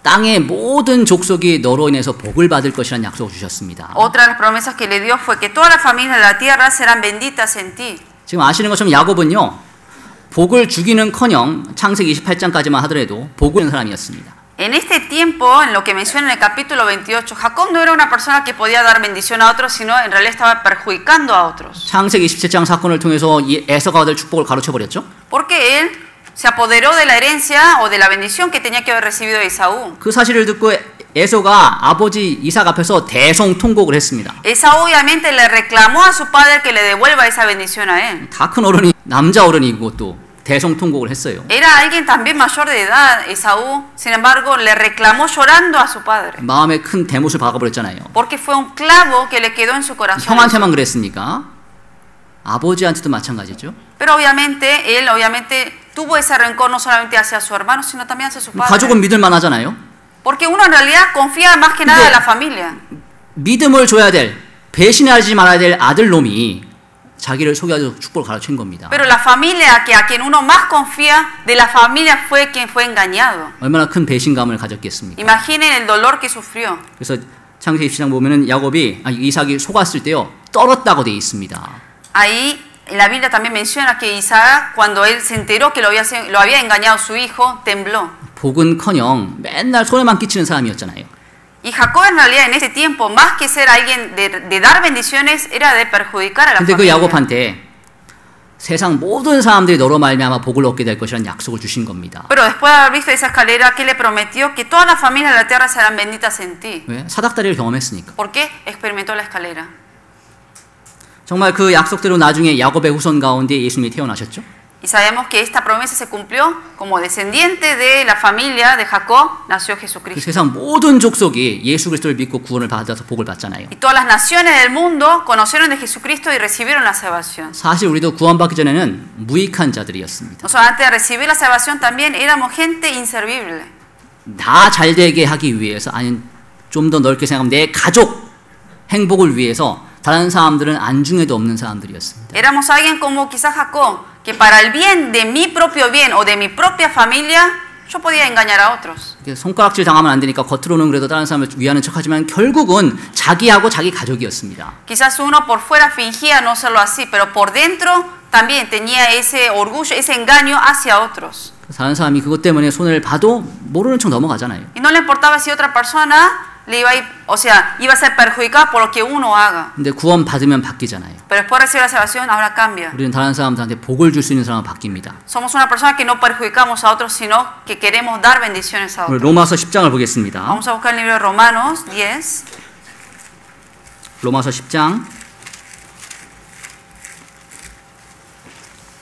땅의 모든 족속이 너로 인해서 복을 받을 것이라는 약속을 주셨습니다. Otra de las promesas que le dio fue que todas las familias de la tierra serán benditas en ti. 지금 아시는 것처럼 야곱은요. 복을 주기는커녕 창세기 28장까지만 하더라도 복을 주는 사람이었습니다. En este tiempo, en lo que menciona en el capítulo 28, Jacob no era una persona que podía dar bendición a otros, sino en realidad estaba perjudicando a otros. 창세기 27장 사건을 통해서 에서가 얻을 축복을 가로채 버렸죠. Porque él se apoderó de la herencia o de la bendición que tenía que haber recibido de Esaú. 그 사실을 듣고 에서가 아버지 이삭 앞에서 대성통곡을 했습니다. Esaú obviamente le reclamó a su padre que le devuelva esa bendición a él. 다 큰 어른이 남자 어른이고 또 대성통곡을 했어요. Era alguien también mayor de edad, Esaú. Sin embargo, le reclamó llorando a su padre. 마음에 큰 대못을 박아버렸잖아요. Porque fue un clavo que le quedó en su corazón. 형한테만 그랬으니까 아버지한테도 마찬가지죠. Pero obviamente, él tuvo ese rencor no solamente hacia su hermano, sino también hacia su padre. 가족은 믿을 만하잖아요. Porque uno en realidad confía más que nada en la familia. 믿음을 줘야 될, 배신하지 말아야 될 아들 놈이 자기를 속여서 축복을 가르친 겁니다. Pero la familia a quien uno más confía de la familia fue quien fue engañado. 얼마나 큰 배신감을 가졌겠습니까? Imaginen el dolor que sufrió. 그래서 창세기 12장 보면은 이삭이 속았을 때요 떨었다고 돼 있습니다. Ahí en la Biblia también menciona que Isaac, cuando él se enteró que lo había engañado su hijo, tembló. 복은커녕 맨날 손해만 끼치는 사람이었잖아요. Y Jacob en realidad en ese tiempo, más que ser alguien de dar bendiciones, era de perjudicar a la 근데 그 familia. 야곱한테 세상 모든 사람들이 너로 말미암아 복을 얻게 될 것이라는 약속을 주신 겁니다. Pero después de haber visto esa escalera, ¿qué le prometió? Que todas las familias de la tierra serán benditas en ti. 왜? 사닥다리를 경험했으니까. ¿Por qué? Experimentó la escalera. 정말 그 약속대로 나중에 야곱의 후손 가운데 예수님이 태어나셨죠? Y sabemos que esta promesa se cumplió como descendiente de la familia de Jacob, nació 그 Jesucristo. 세상 모든 족속이 예수 그리스도를 믿고 구원을 받아서 복을 받잖아요. Y todas las naciones del mundo conocieron de Jesucristo y recibieron la salvación. 사실 우리도 구원받기 전에는 무익한 자들이었습니다. Nosotros antes de recibir la salvación también éramos gente inservible. 다 잘되게 하기 위해서, 아니 좀 더 넓게 생각하면 내 가족 행복을 위해서 다른 사람들은 안중에도 없는 사람들이었습니다. Éramos alguien como quizás Jacob, que para el bien de mi propio bien o de mi propia familia, yo podía engañar a otros. 손가락질 당하면 안 되니까 겉으로는 그래도 다른 사람을 위하는 척하지만 결국은 자기하고 자기 가족이었습니다. Quizás uno por fuera fingía no serlo así, pero por dentro también tenía ese orgullo, ese engaño hacia otros. 다른 사람이 그것 때문에 손해를 봐도 모르는 척 넘어가잖아요. Y no le importaba si otra persona le iba a ir, o sea, iba a ser perjudicada por lo que uno haga. 근데 구원 받으면 바뀌잖아요. Pero después de recibir la salvación, ahora cambia. 우리는 다른 사람들한테 복을 줄 수 있는 사람은 바뀝니다. Somos una persona que no perjudicamos a otros, sino que queremos dar bendiciones a 오늘 otros. 로마서 10장을 보겠습니다. Vamos a buscar el libro de Romanos 10. 로마서 10장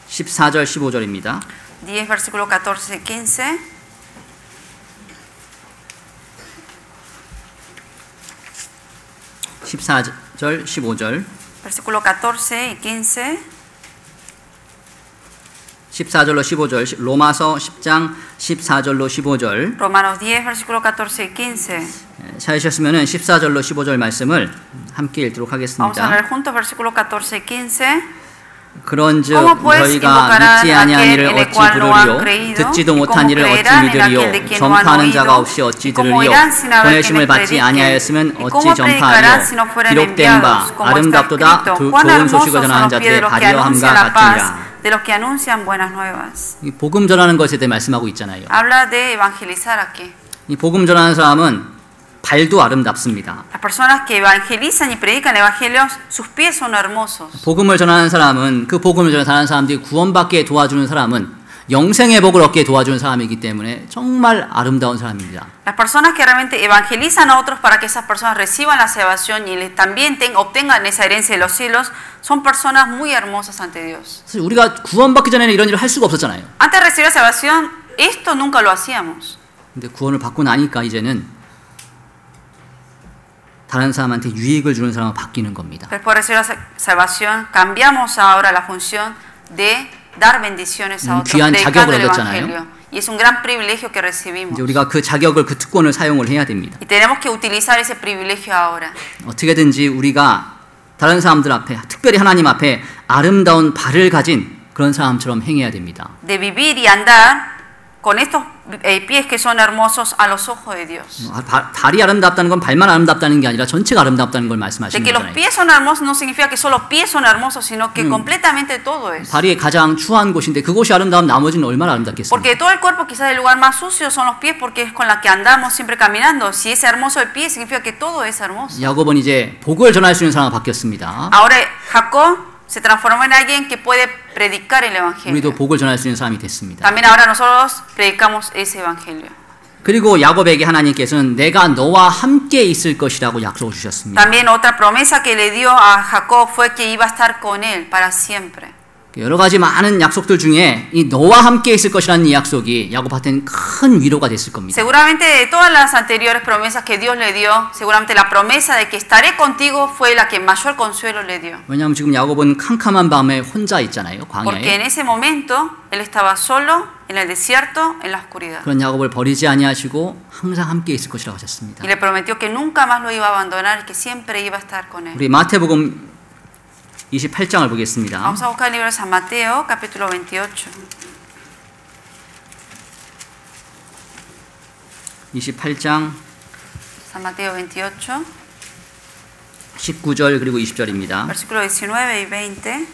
14절 15절입니다. 10, versículo 14 y 15. (14절) (15절) Versículo 14 y 15. 14절로 15절 로마서 10장 14절로 15절 Romanos 10, versículo 14 y 15. 찾으셨으면 14절로 15절 말씀을 함께 읽도록 Vamos a 하겠습니다. leer juntos versículo 14 y 15. 그런즉 ¿Cómo pues 너희가 invocarán 믿지 a 아니한 aquel 일을 en el 어찌 cual no han 들으리요 creído? 듣지도 ¿Y 못한 cómo 일을 어찌 creerán en aquel de 믿으리요 quien no han 전파하는 oído? 자가 없이 어찌 ¿Y cómo 들으리요 irán sin haber 보내심을 quienes 받지 prediquen? 아니하였으면 ¿Y 어찌 cómo predicarán si no 전파하리요 fueran 기록된 enviados? 바 Como está 아름답도다 escrito, cuán 좋은 hermosos 소식을 son 전하는 los pies de 자들의 los que 가려함과 anuncian la paz, 같으니라. de los que anuncian buenas nuevas. 이 복음 전하는 것에 대해 말씀하고 있잖아요. Habla de evangelizar aquí. 이 복음 전하는 사람은 발도 아름답습니다. Las personas que evangelizan y predican el evangelio, sus pies son hermosos. 복음을 전하는 사람은 그 복음을 전하는 사람들이 구원받게 도와주는 사람은 영생의 복을 얻게 도와주는 사람이기 때문에 정말 아름다운 사람입니다. Las personas que realmente evangelizan a otros para que esas personas reciban la salvación y también obtengan esa herencia de los cielos, son personas muy hermosas ante Dios. 사실 우리가 구원받기 전에는 이런 일을 할 수가 없었잖아요. Antes de recibir la salvación, esto nunca lo hacíamos. 근데 구원을 받고 나니까 이제는 다른 사람한테 유익을 주는 사람으로 바뀌는 겁니다. Después de recibir la salvación, cambiamos ahora la función de dar bendiciones a otros, 귀한 predicando 자격을 el 얻었잖아요. evangelio. Y es un gran privilegio que recibimos. 이제 우리가 그 자격을 그 특권을 사용을 해야 됩니다. Y tenemos que utilizar ese privilegio ahora. 어떻게든지 우리가 다른 사람들 앞에 특별히 하나님 앞에 아름다운 발을 가진 그런 사람처럼 행해야 됩니다. De vivir y andar con estos pies que son hermosos a los ojos de Dios. 발이 아름답다는 건 발만 아름답다는 게 아니라 전체가 아름답다는 걸 De 말씀하시는 que los 거잖아요. pies son hermosos no significa que solo pies son hermosos, sino que completamente todo es. 발이 가장 추한 곳인데 그곳이 아름다우면 나머지는 얼마나 아름답겠습니까? Porque todo el cuerpo quizás el lugar más sucio son los pies porque es con la que andamos siempre caminando. Si es hermoso el pie significa que todo es hermoso. 야곱은 이제 복을 전할 수 있는 사람으로 바뀌었습니다. Ahora Jacob se transformó en alguien que puede predicar el 우리도 evangelio. 복을 전할 수 있는 사람이 됐습니다. También ahora nosotros predicamos ese evangelio. 그리고 야곱에게 하나님께서는 내가 너와 함께 있을 것이라고 약속을 주셨습니다. También otra promesa que le dio a Jacob fue que iba a estar con él para siempre. 여러 가지 많은 약속들 중에 이 너와 함께 있을 것이라는 이 약속이 야곱한테는 큰 위로가 됐을 겁니다. Seguramente de todas las anteriores promesas que Dios le dio, seguramente la promesa de que estaré contigo fue la que mayor consuelo le dio. 왜냐하면 지금 야곱은 캄캄한 밤에 혼자 있잖아요. Porque en 광야에. ese momento él estaba solo en el desierto, en la oscuridad. 그런 야곱을 버리지 아니하시고 항상 함께 있을 것이라고 하셨습니다. Y le prometió que nunca más lo iba a abandonar y que siempre iba a estar con él. 우리 마태복음 28장을 보겠습니다. Vamos a buscar el libro de San Mateo, capítulo 28. 28장 San Mateo 28, 19절 그리고 20절입니다. versículos 19 y 20.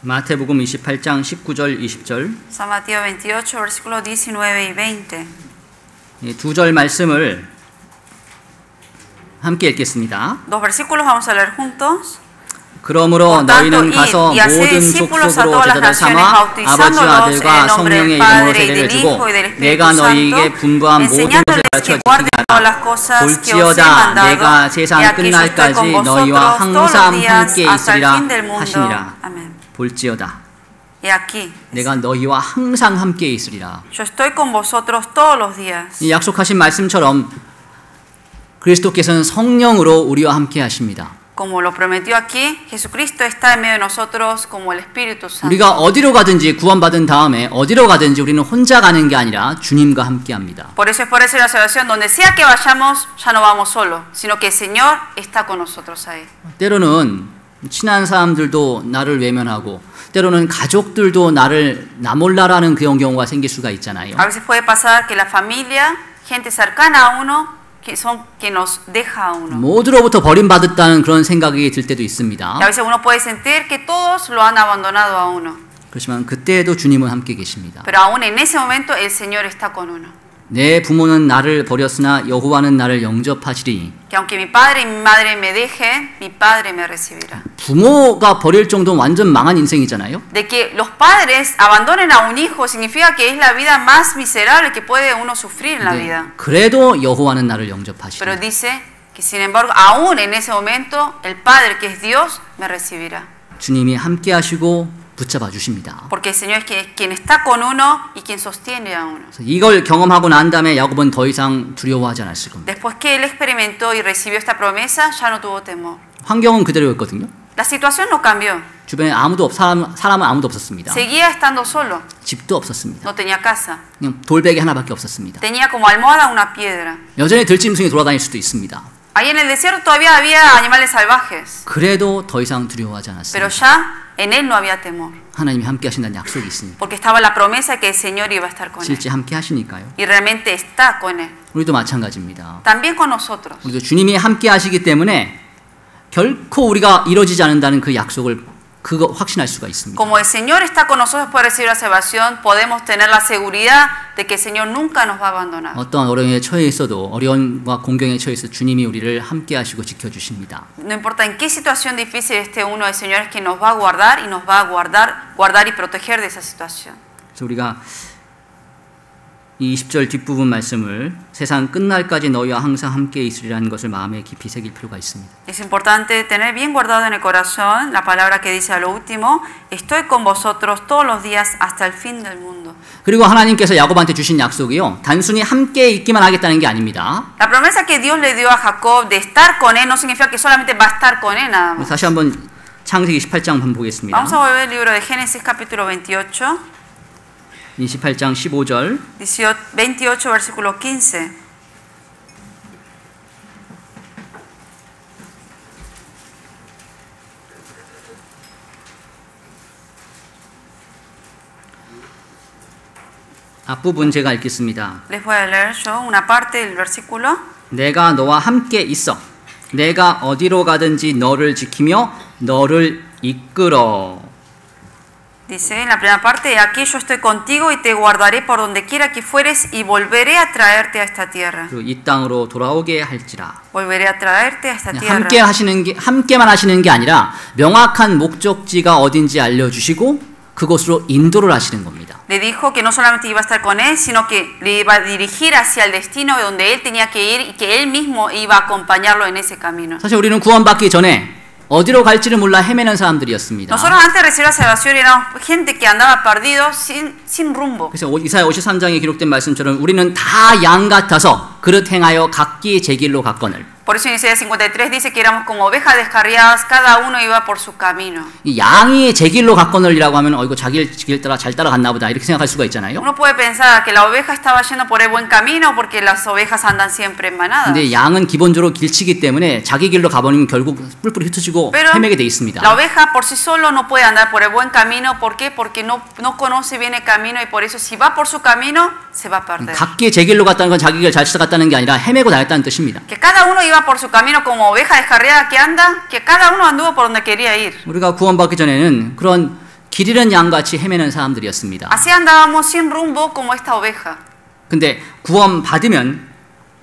마태복음 28장 19절 20절 San Mateo 28, versículos 19 y 20. 이 두 절 말씀을 함께 읽겠습니다. Dos versículos vamos a leer juntos. 그러므로 Por tanto, 너희는 id 가서 y haced 모든 discípulos a 족속으로 todas las 제자를 naciones, 삼아 아버지 bautizándolos en 아들과 el nombre 성령의 del 이름으로 Padre y 세례를 del 주고 Hijo y del Espíritu 내가 너희에게 Santo, 분부한 모든 것을 enseñándoles 가르쳐 que 지키게 guarden todas 하라. las cosas que os he 볼지어다 mandado, 내가 y 세상 aquí yo estoy 끝날까지 con 너희와 vosotros todos los 항상 días 함께 hasta el 있으리라 fin del mundo. 하시니라. Amén. 볼지어다 Y aquí, 내가 너희와 항상 함께 있으리라. yo estoy con vosotros todos los días. 이 약속하신 말씀처럼 그리스도께서는 성령으로 우리와 함께 하십니다. Como lo prometió aquí, Jesucristo está en medio de nosotros como el Espíritu Santo. 우리가 어디로 가든지 구원받은 다음에 어디로 가든지 우리는 혼자 가는 게 아니라 주님과 함께 합니다. Por eso es por eso la salvación, donde sea que vayamos, ya no vamos solos, sino que el Señor está con nosotros ahí. 때로는 친한 사람들도 나를 외면하고 때로는 가족들도 나를 나 몰라라는 그런 경우가 생길 수가 있잖아요. A veces puede pasar que la familia, gente cercana a uno, que nos deja a uno. 모두로부터 버림받았다는 그런 생각이 들 때도 있습니다. Y a veces uno puede sentir que todos lo han abandonado a uno. 그렇지만 그때에도 주님은 함께 계십니다. Pero aún en ese momento el Señor está con uno. 내 부모는 나를 버렸으나 여호와는 나를 영접하시리. Que aunque mi padre y mi madre me dejen, mi Padre me recibirá. 부모가 버릴 정도는 완전 망한 인생이잖아요. De que los padres abandonen a un hijo significa que es la vida más miserable que puede uno sufrir en la vida. 그래도 여호와는 나를 영접하시리. Pero dice que sin embargo, aún en ese momento, el Padre que es Dios me recibirá. 주님이 함께 하시고 붙잡아 주십니다. Porque el Señor es quien está con uno y quien sostiene a uno. 이걸 경험하고 난 다음에 야곱은 더 이상 두려워하지 않았을 겁니다. Después que él experimentó y recibió esta promesa, ya no tuvo temor. 환경은 그대로였거든요. La situación no cambió. 주변에 사람은 아무도 없었습니다. Seguía estando solo. 집도 없었습니다. No tenía casa. 그냥 돌베개 하나밖에 없었습니다. Tenía como almohada una piedra. 여전히 들짐승이 돌아다닐 수도 있습니다. Ahí en el desierto todavía había animales salvajes. 그래도 더 이상 두려워하지 Pero 않았습니다. ya en él no había temor. 하나님이 함께 하신다는 약속이 있습니다. Porque estaba la promesa que el Señor iba a estar con él. 실제 함께 하시니까요. Y realmente está con él. 우리도 마찬가지입니다. También con nosotros. 우리도 주님이 함께 하시기 때문에 결코 우리가 이루어지지 않는다는 그 약속을 그거 확신할 수가 있습니다. Como el Señor está con nosotros por recibir la salvación, podemos tener la seguridad de que el Señor nunca nos va a abandonar. 어떠한 어려움에 처해 있어도 어려움과 공경에 처해 있어 주님이 우리를 함께 하시고 지켜 주십니다. No importa en qué situación difícil esté uno, el Señor es quien nos va a guardar y nos va a guardar y proteger de esa situación. 그래서 우리가 이 20절 뒷부분 말씀을 세상 끝날까지 너희와 항상 함께 있으리라는 것을 마음에 깊이 새길 필요가 있습니다. Es importante tener bien guardado en el corazón la palabra que dice a lo último, estoy con vosotros todos los días hasta el fin del mundo. 그리고 하나님께서 야곱한테 주신 약속이요. 단순히 함께 있기만 하겠다는 게 아닙니다. La promesa que Dios le dio a Jacob de estar con él no significa que solamente va a estar con él nada más. 다시 한번 창세기 18장 한번 보겠습니다. Vamos a volver al libro de Génesis capítulo 28. 28장 15절 28 versículo 15. 앞부분 제가 읽겠습니다. Les voy a leer yo una parte del versículo. 내가 너와 함께 있어. 내가 어디로 가든지 너를 지키며 너를 이끌어. Dice en la primera parte, aquí yo estoy contigo y te guardaré por donde quiera que fueres y volveré a traerte a esta tierra. 그리고 이 땅으로 돌아오게 할지라. Volveré a traerte a esta tierra. 함께만 하시는 게 아니라 명확한 목적지가 어딘지 알려주시고 그곳으로 인도를 하시는 겁니다. Le dijo que no solamente iba a estar con él, sino que le iba a dirigir hacia el destino donde él tenía que ir y que él mismo iba a acompañarlo en ese camino. 사실 우리는 구원받기 전에 어디로 갈지를 몰라 헤매는 사람들이었습니다. Nosotros antes de recibir la salvación éramos gente que andaba perdido sin rumbo. 그래서 이사야 53장에 기록된 말씀처럼 우리는 다 양 같아서 그릇 행하여 각기 제 길로 갔거늘. Por eso en Isaías 53 dice que éramos como ovejas descarriadas, cada uno iba por su camino. 이 양이 제 길로 갔거늘이라고 하면 이거 자기 길 따라 잘 따라갔나 보다 이렇게 생각할 수가 있잖아요. Uno puede pensar que la oveja estaba yendo por el buen camino porque las ovejas andan siempre en manadas. 근데 양은 기본적으로 길치기 때문에 자기 길로 가버리면 결국 뿔뿔이 흩어지고 헤매게 돼 있습니다. La oveja por sí solo no puede andar por el buen camino. ¿Por qué? Porque no conoce bien el camino y por eso si va por su camino se va a perder. 각기 제 길로 갔다는 건 자기 길 잘 찾아갔다는 게 아니라 헤매고 다녔다는 뜻입니다. Que cada uno iba por su camino como oveja descarriada que anda, que cada uno anduvo por donde quería ir. 우리가 구원받기 전에는 그런 길 잃은 양같이 헤매는 사람들이었습니다. Así andábamos sin rumbo como esta oveja. 근데 구원받으면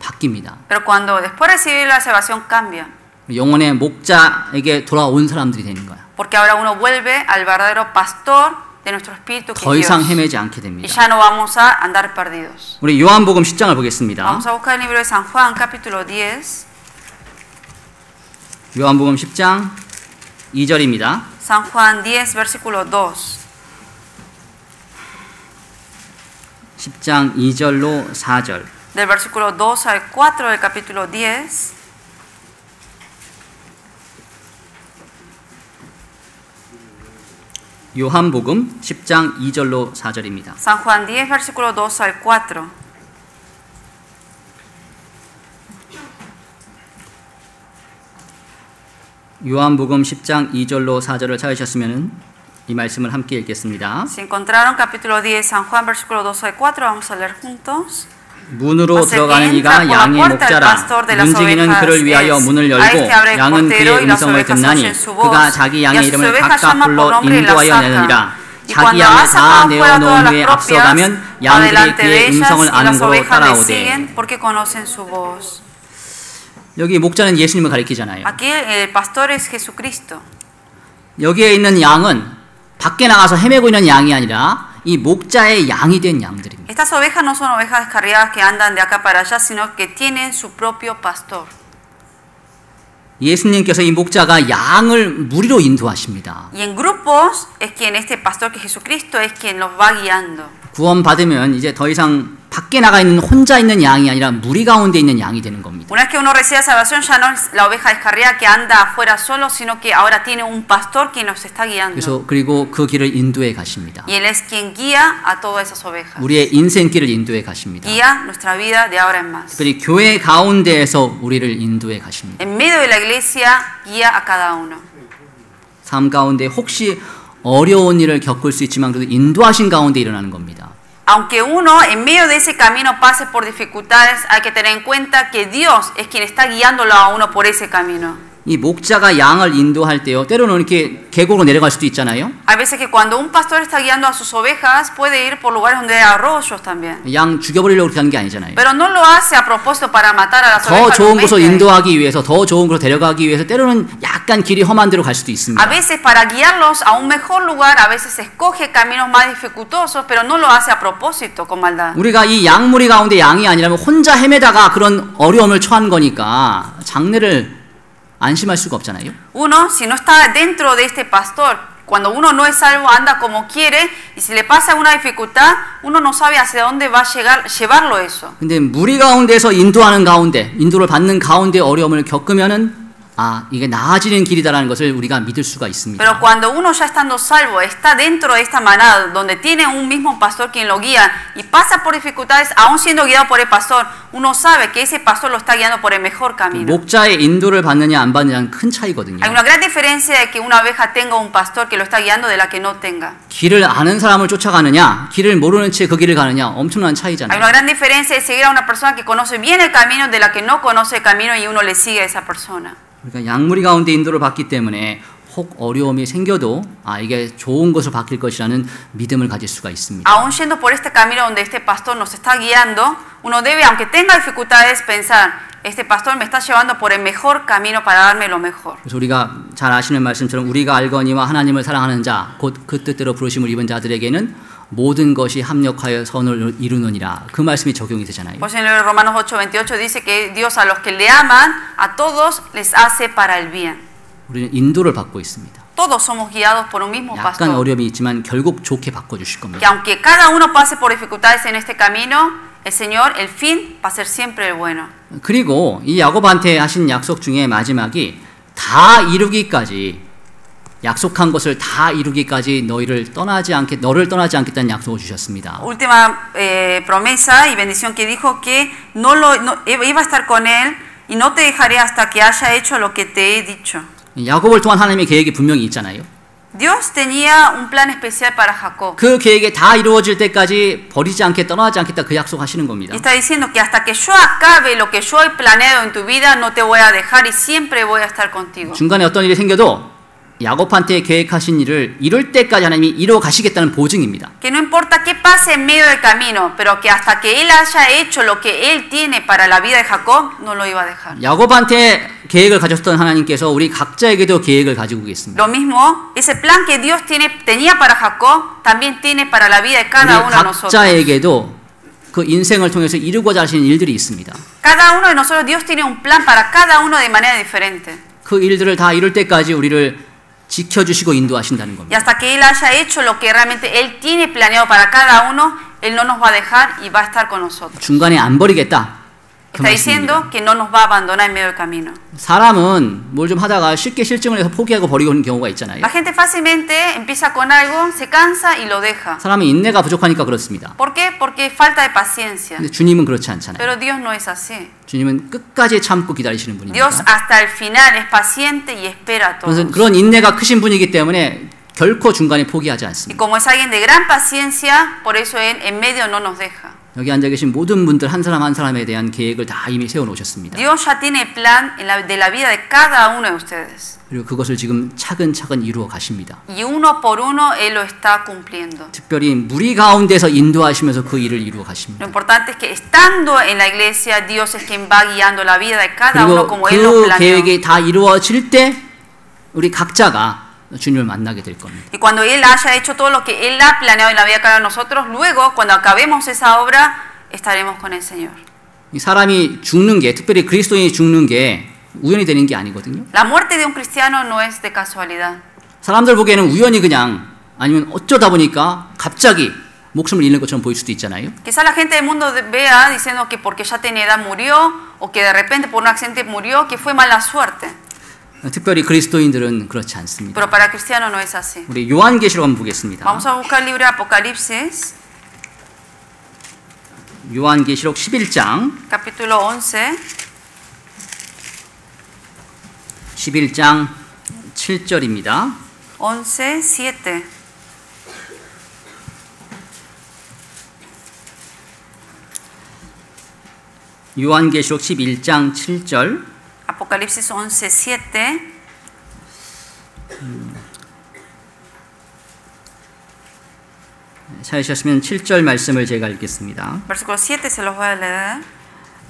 바뀝니다. Pero cuando después de recibir la salvación cambia. 영혼의 목자에게 돌아온 사람들이 되는 거야. Porque ahora uno vuelve al verdadero pastor de nuestro espíritu que 더 es 이상 Dios. 헤매지 않게 Y 됩니다. ya no vamos a andar perdidos. 우리 요한복음 10장을 보겠습니다. Vamos a buscar el libro de San Juan, capítulo 10. 요한복음 10장 2절입니다. San Juan 10, versículo 2. 10장 2절로 4절. Del versículo 2 al 4 del capítulo 10. 요한복음 10장 2절로 4절입니다. San Juan 10, versículo 2 al 4. 요한복음 10장 2절로 4절을 찾으셨으면 이 말씀을 함께 읽겠습니다. Si encontraron capítulo 10, San Juan, versículo 2 al 4, vamos a leer juntos. 문으로 들어가는 이가 양의 목자라. 문지기는 그를 위하여 문을 열고 양은 그의 음성을 듣나니 그가 자기 양의 이름을 각각 불러 인도하여 내느니라. 자기 양을 다 내어놓은 후에 앞서가면 양들이 그의 음성을 아는 거로 따라오되. 여기 목자는 예수님을 가리키잖아요. Aquí el pastor es Jesucristo. 여기에 있는 양은 밖에 나가서 헤매고 있는 양이 아니라 이 목자의 양이 된 양들입니다. Estas ovejas no son ovejas descarriadas que andan de acá para allá, sino que tienen su propio pastor. 예수님께서 이 목자가 양을 무리로 인도하십니다. Y en grupos es quien este pastor que Jesucristo es quien los va guiando. 구원받으면 이제 더 이상 밖에 나가 있는 혼자 있는 양이 아니라 무리 가운데 있는 양이 되는 겁니다. Una vez que uno recibe salvación ya no es la oveja descarriada que anda afuera solo, sino que ahora tiene un pastor que nos está guiando. 그래서 그리고 그 길을 인도해 가십니다. Y él es quien guía a todas esas ovejas. 우리의 인생길을 인도해 가십니다. Guía nuestra vida de ahora en más. 특별히 교회 가운데에서 우리를 인도해 가십니다. En medio de la iglesia guía a cada uno. 삶 가운데 혹시 어려운 일을 겪을 수 있지만 그래도 인도하신 가운데 일어나는 겁니다. Aunque uno en medio de ese camino pase por dificultades, hay que tener en cuenta que Dios es quien está guiándolo a uno por ese camino. 이 목자가 양을 인도할 때요. 때로는 이렇게 계곡으로 내려갈 수도 있잖아요. Hay veces que cuando un pastor está guiando a sus ovejas, puede ir por lugares donde hay arroyos también. 양 죽여버리려고 그렇게 하는 게 아니잖아요. Pero no lo hace a propósito para matar a las 더 ovejas. 좋은 곳으로 인도하기 위해서, 더 좋은 곳으로 데려가기 위해서 때로는 약간 길이 험한 데로 갈 수도 있습니다. A veces para guiarlos a un mejor lugar, a veces escoge caminos más dificultosos, pero no lo hace a propósito con maldad. 우리가 이 양무리 가운데 양이 아니라면 혼자 헤매다가 그런 어려움을 처한 거니까 장례를 안심할 수가 없잖아요. Uno, si no está dentro de este pastor, cuando uno no es salvo, anda como quiere, y si le pasa una dificultad, uno no sabe hacia dónde va a llevarlo eso. 근데 무리 가운데서 인도하는 가운데, 인도를 받는 가운데 어려움을 겪으면은 아, 이게 나아지는 길이다라는 것을 우리가 믿을 수가 있습니다. Pero cuando uno ya estando salvo, está dentro de esta manada, donde tiene un mismo pastor quien lo guía, y pasa por dificultades, aún siendo guiado por el pastor, uno sabe que ese pastor lo está guiando por el mejor camino. 목자의 인도를 받느냐 안 받느냐는 큰 차이거든요. Hay una gran diferencia de que una oveja tenga un pastor que lo está guiando de la que no tenga. 길을 아는 사람을 쫓아가느냐, 길을 모르는 채 그 길을 가느냐 엄청난 Hay 차이잖아요. una gran diferencia de seguir a una persona que conoce bien el camino de la que no conoce el camino y uno le sigue a esa persona. 그러니까 양무리 가운데 인도를 받기 때문에 혹 어려움이 생겨도 이게 좋은 것으로 바뀔 것이라는 믿음을 가질 수가 있습니다. Aún yendo por este camino donde este pastor nos está guiando, uno debe, aunque tenga dificultades, pensar, este pastor me está llevando por el mejor camino para darme lo mejor. 그래서 우리가 잘 아시는 말씀처럼 우리가 알거니와 하나님을 사랑하는 자, 곧 그 뜻대로 부르심을 입은 자들에게는 모든 것이 합력하여 선을 이루느니라. 그 말씀이 적용이 되잖아요. Pues en el Romanos 8:28 dice que Dios a los que le aman, a todos les hace para el bien. 우리는 인도를 받고 있습니다. Todos somos guiados por un mismo 약간 pastor. 어려움이 있지만 결국 좋게 바꿔주실 Que 겁니다. aunque cada uno pase por dificultades en este camino, el Señor, el fin va a ser siempre el bueno. 그리고 이 야곱한테 하신 약속 중에 마지막이 다 이루기까지 약속한 것을 다 이루기까지 너를 떠나지 않겠다는 약속을 주셨습니다. Última promesa y bendición que dijo que iba a estar con él y no te dejaré hasta que haya hecho lo que te he dicho. 야곱을 통한 하나님의 계획이 분명히 있잖아요. Dios tenía un plan especial para Jacob. 그 계획이 다 이루어질 때까지 버리지 않게 떠나지 않겠다 그 약속하시는 겁니다. Y está diciendo que hasta que yo acabe lo que yo he planeado en tu vida no te voy a dejar y siempre voy a estar contigo. 중간에 어떤 일이 생겨도 야곱한테 계획하신 일을 이룰 때까지 하나님이 이루어 가시겠다는 보증입니다. Que no importa qué pase en medio del camino, pero que hasta que él haya hecho lo que él tiene para la vida de Jacob, no lo iba a dejar. 야곱한테 계획을 가졌던 하나님께서 우리 각자에게도 계획을 가지고 계십니다. Lo mismo, ese plan que Dios tenía para Jacob, también tiene para la vida de cada uno de nosotros. 각자에게도 그 인생을 통해서 이루고자 하시는 일들이 있습니다. Cada uno de nosotros, Dios tiene un plan para cada uno de manera diferente. 그 일들을 다 이룰 때까지 우리를 지켜주시고 인도하신다는 Y 겁니다. hasta que Él haya hecho lo que realmente Él tiene planeado para cada uno, Él no nos va a dejar y va a estar con nosotros. 중간에 안 버리겠다. 그 Está 말씀입니다. diciendo que no nos va a abandonar en medio del camino. 사람은 뭘 좀 하다가 쉽게 실증을 해서 포기하고 버리고 하는 경우가 있잖아요. La gente fácilmente empieza con algo, se cansa y lo deja. 사람은 인내가 부족하니까 그렇습니다. ¿Por qué? Porque falta de paciencia. 근데 주님은 그렇지 않잖아요. Pero Dios no es así. 주님은 끝까지 참고 기다리시는 분입니다. Dios hasta el final es paciente y espera a todos. 그런 인내가 크신 분이기 때문에 결코 중간에 포기하지 Y 않습니다. como es alguien de gran paciencia, por eso Él en medio no nos deja. 여기 앉아 계신 모든 분들 한 사람 한 사람에 대한 계획을 다 이미 세워놓으셨습니다. Dios ya tiene plan de la vida de cada uno de ustedes. 그리고 그것을 지금 차근차근 이루어 가십니다. Y uno por uno Él lo está cumpliendo. 특별히 무리 가운데서 인도하시면서 그 일을 이루어 Lo 가십니다. importante es que estando en la iglesia, Dios es quien va guiando la vida de cada 그리고 uno como Él lo 그 planeó. 계획이 다 이루어질 때 우리 각자가 주님을 만나게 될 겁니다. Y cuando Él haya hecho todo lo que Él ha planeado en la vida de cada uno de nosotros, luego, cuando acabemos esa obra, estaremos con el Señor. 이 사람이 죽는 게, 특별히 그리스도인이 죽는 게 우연이 되는 게 아니거든요. La muerte de un cristiano no es de casualidad. 사람들 보기에는 우연히 그냥 아니면 어쩌다 보니까 갑자기 목숨을 잃는 것처럼 보일 수도 있잖아요. Quizá la gente del mundo vea diciendo que porque ya tenía edad murió o que de repente por un accidente murió, que fue mala suerte. 특별히 그리스도인들은 그렇지 않습니다. Pero para el cristiano no es así. 우리 요한계시록 한번 보겠습니다. Vamos a buscar el libro de Apocalipsis, 요한계시록 11장 capítulo 11, 11장 7절입니다. 11, 7. 요한계시록 11장 7절 Apocalipsis 11, 7. 찾으셨으면 7절 말씀을 제가 읽겠습니다. Versículo 7 se los voy a leer.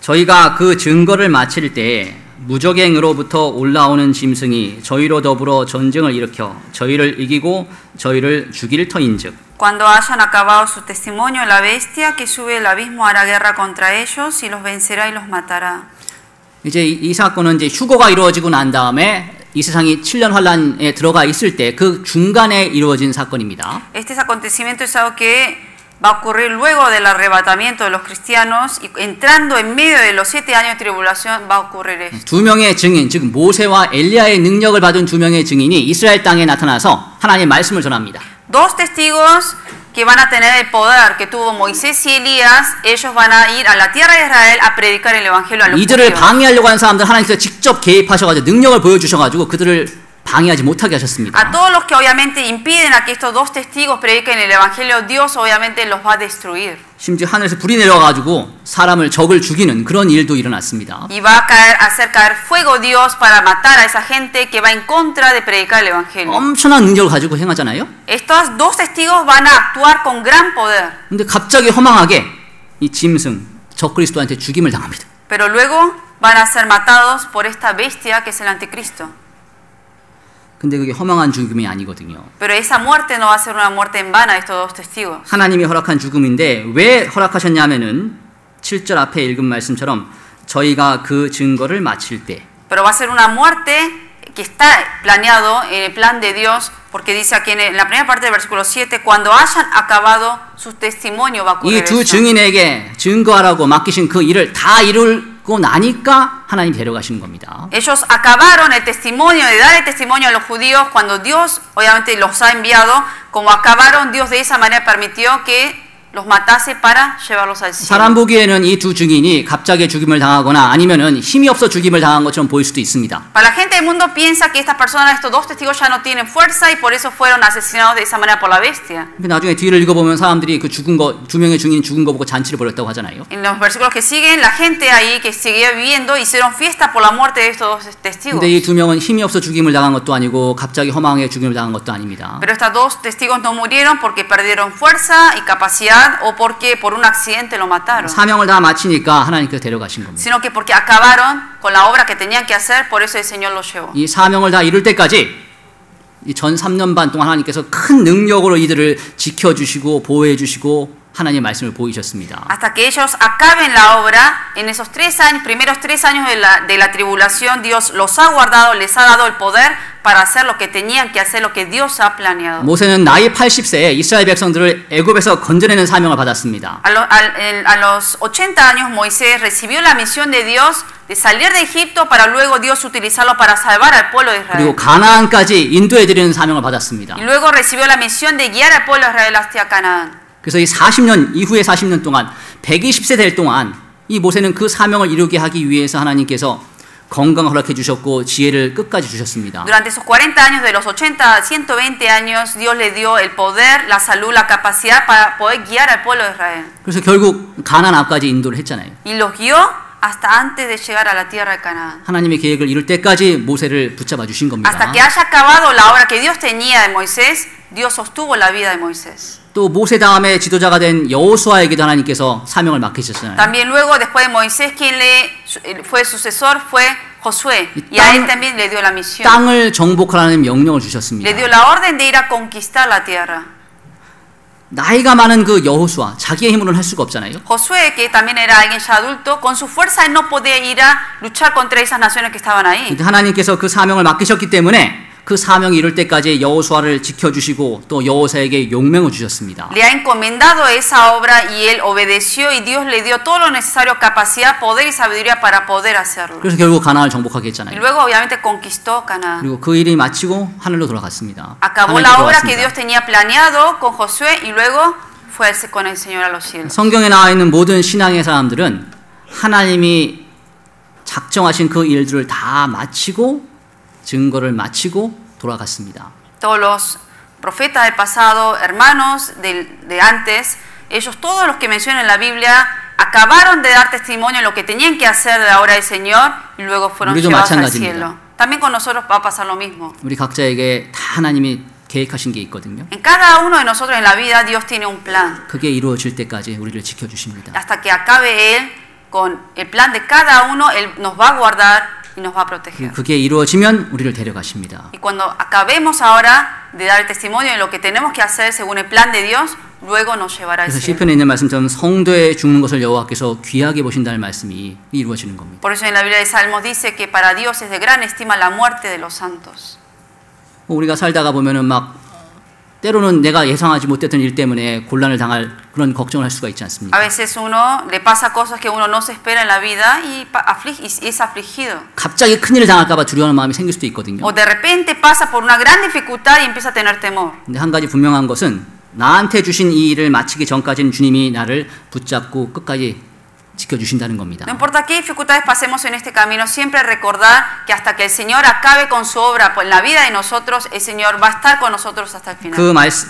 저희가 그 증거를 마칠 때 무적행으로부터 올라오는 짐승이 저희로 더불어 전쟁을 일으켜 저희를 이기고 저희를 죽일 터인즉 Cuando hayan acabado su testimonio, la bestia que sube del abismo hará guerra contra ellos y los vencerá y los matará. 이제 이 사건은 이제 휴거가 이루어지고 난 다음에 이 세상이 7년 환란에 들어가 있을 때 그 중간에 이루어진 사건입니다. Este acontecimiento es algo que va a ocurrir luego del arrebatamiento de los cristianos y entrando en medio de los 7 años de tribulación va a ocurrir esto. 두 명의 증인, 즉 모세와 엘리야의 능력을 받은 두 명의 증인이 이스라엘 땅에 나타나서 하나님의 말씀을 전합니다. Dos testigos que van a tener el poder que tuvo Moisés y Elías, ellos van a ir a la tierra de Israel a predicar el evangelio a los 이들을 judíos. 방해하려고 하는 사람들 하나님께서 직접 개입하셔가지고 능력을 보여주셔가지고 그들을 방해하지 못하게 하셨습니다. A todos los que obviamente impiden a que estos dos testigos prediquen el evangelio, Dios obviamente los va a destruir. 심지어 하늘에서 불이 내려가지고 사람을 적을 죽이는 그런 일도 일어났습니다. Y va a hacer caer fuego Dios para matar a esa gente que va en contra de predicar el evangelio. 엄청난 능력을 가지고 행하잖아요. Estos dos testigos van a actuar con gran poder. 근데 갑자기 허망하게 이 짐승 적그리스도한테 죽임을 당합니다. Pero luego van a ser matados por esta bestia que es el anticristo. 근데 그게 허망한 죽음이 아니거든요. Pero esa muerte no va a ser una muerte en vana de estos dos testigos. 하나님이 허락한 죽음인데 왜 허락하셨냐면은 7절 앞에 읽은 말씀처럼 저희가 그 증거를 마칠 때 Pero va a ser una muerte que está planeado en el plan de Dios, porque dice aquí en la primera parte del versículo 7, cuando hayan acabado su testimonio va a ocurrir 이 두 eso. 증인에게 증거하라고 맡기신 그 일을 다 이루고 나니까 하나님 데려가시는 겁니다. Ellos acabaron el testimonio, de dar el testimonio a los judíos, cuando Dios obviamente los ha enviado, como acabaron, Dios de esa manera permitió que los matase para llevarlos al cielo. 사람 보기에는 이 두 증인이 갑자기 죽임을 당하거나 아니면은 힘이 없어 죽임을 당한 것처럼 보일 수도 있습니다. Para la gente del mundo piensa que estas personas, estos dos testigos ya no tienen fuerza y por eso fueron asesinados de esa manera por la bestia. 근데 나중에 뒤를 읽어보면 사람들이 그 죽은 거 두 명의 증인 죽은 거 보고 잔치를 벌였다고 하잖아요. En los versículos que siguen, la gente ahí que seguía viviendo hicieron fiesta por la muerte de estos dos testigos. 근데 이 두 명은 힘이 없어 죽임을 당한 것도 아니고 갑자기 허망하게 죽임을 당한 것도 아닙니다. Pero estos dos testigos no murieron porque perdieron fuerza y capacidad o porque por un accidente lo mataron, 사명을 다 마치니까 하나님께서 데려가신 겁니다. sino que porque acabaron con la obra que tenían que hacer, por eso el Señor los llevó. 이 사명을 다 이룰 때까지 이 전 3년 반 동안 하나님께서 큰 능력으로 이들을 지켜주시고 보호해주시고 하나님의 말씀을 보이셨습니다. Hasta que ellos acaben la obra, en esos 3 años, primeros 3 años de la tribulación, Dios los ha guardado, les ha dado el poder para hacer lo que tenían que hacer, lo que Dios ha planeado. 모세는 나이 80세에 이스라엘 백성들을 애굽에서 건져내는 사명을 받았습니다. A los 80 años Moisés recibió la misión de Dios de salir de Egipto para luego Dios utilizarlo para salvar al pueblo de 그리고 Israel. 가나안까지 인도해드리는 사명을 받았습니다. Y luego recibió la misión de guiar al pueblo de Israel hacia Canaán. 그래서 이 40년 이후에 40년 동안 120세 될 동안 이 모세는 그 사명을 이루게 하기 위해서 하나님께서 건강을 허락해 주셨고 지혜를 끝까지 주셨습니다. Durante esos 40 años, de los 80 a 120 años, Dios le dio el poder, la salud, la capacidad para poder guiar al pueblo de Israel. 그래서 결국 가나안 앞까지 인도를 했잖아요. Y los guió hasta antes de llegar a la tierra de Canaán. 하나님의 계획을 이룰 때까지 모세를 붙잡아 주신 겁니다. Hasta que haya acabado la obra que Dios tenía de Moisés, Dios sostuvo la vida de Moisés. 또 모세 다음에 지도자가 된 여호수아에게도 하나님께서 사명을 맡기셨잖아요. También luego, después de Moisés, quien fue el sucesor fue Josué. Y a él también le dio la misión. 땅을 정복하라는 명령을 주셨습니다. Le dio la orden de ir a conquistar la tierra. 나이가 많은 그 여호수아 자기의 힘으로는 할 수가 없잖아요. Josué, que también era alguien ya adulto, con su fuerza él no podía ir a luchar contra esas naciones que estaban ahí. 근데 하나님께서 그 사명을 맡기셨기 때문에 그 사명이 이룰 때까지 여호수아를 지켜주시고 또 여호사에게 용맹을 주셨습니다. Le ha encomendado esa obra y él obedeció y Dios le dio todo lo necesario, capacidad, poder y sabiduría para poder hacerlo. 그래서 결국 가나안을 정복하게 Y 했잖아요. luego obviamente conquistó Canaán. 그리고 그 일이 마치고 하늘로 돌아갔습니다. Acabó la obra que Dios tenía planeado con Josué y luego fue con el Señor a los cielos. 성경에 나와 있는 모든 신앙의 사람들은 하나님이 작정하신 그 일들을 다 마치고 증거를 마치고 돌아갔습니다. Todos los profetas del pasado, hermanos de antes, ellos todos los que mencionan en la Biblia acabaron de dar testimonio de lo que tenían que hacer de la obra del Señor y luego fueron llevados al cielo. También con nosotros va a pasar lo mismo. 우리 각자에게 다 하나님이 계획하신 게 있거든요. En cada uno de nosotros en la vida Dios tiene un plan. 그게 이루어질 때까지 우리를 지켜주십니다. Hasta que acabe Él con el plan de cada uno, Él nos va a guardar y nos va a proteger. 그게 이루어지면 우리를 데려가십니다. Y cuando acabemos ahora de dar el testimonio de lo que tenemos que hacer según el plan de Dios, luego nos llevará al 그래서 cielo. 시편에 있는 말씀처럼 성도에 죽는 것을 여호와께서 귀하게 보신다는 말씀이 이루어지는 겁니다. Por eso en la Biblia de Salmos dice que para Dios es de gran estima la muerte de los santos. 우리가 살다가 보면은 막 때로는 내가 예상하지 못했던 일 때문에 곤란을 당할 그런 걱정을 할 수가 있지 않습니까? A veces uno le pasa cosas que uno no se espera en la vida y es afligido. 갑자기 큰일을 당할까 봐 두려워하는 마음이 생길 수도 있거든요. O de repente pasa por una gran dificultad y empieza a tener temor. 근데 한 가지 분명한 것은 나한테 주신 이 일을 마치기 전까지는 주님이 나를 붙잡고 끝까지 지켜주신다는 겁니다. No importa qué dificultades pasemos en este camino, siempre recordar que hasta que el Señor acabe con su obra en la vida de nosotros, el Señor va a estar con nosotros hasta el final.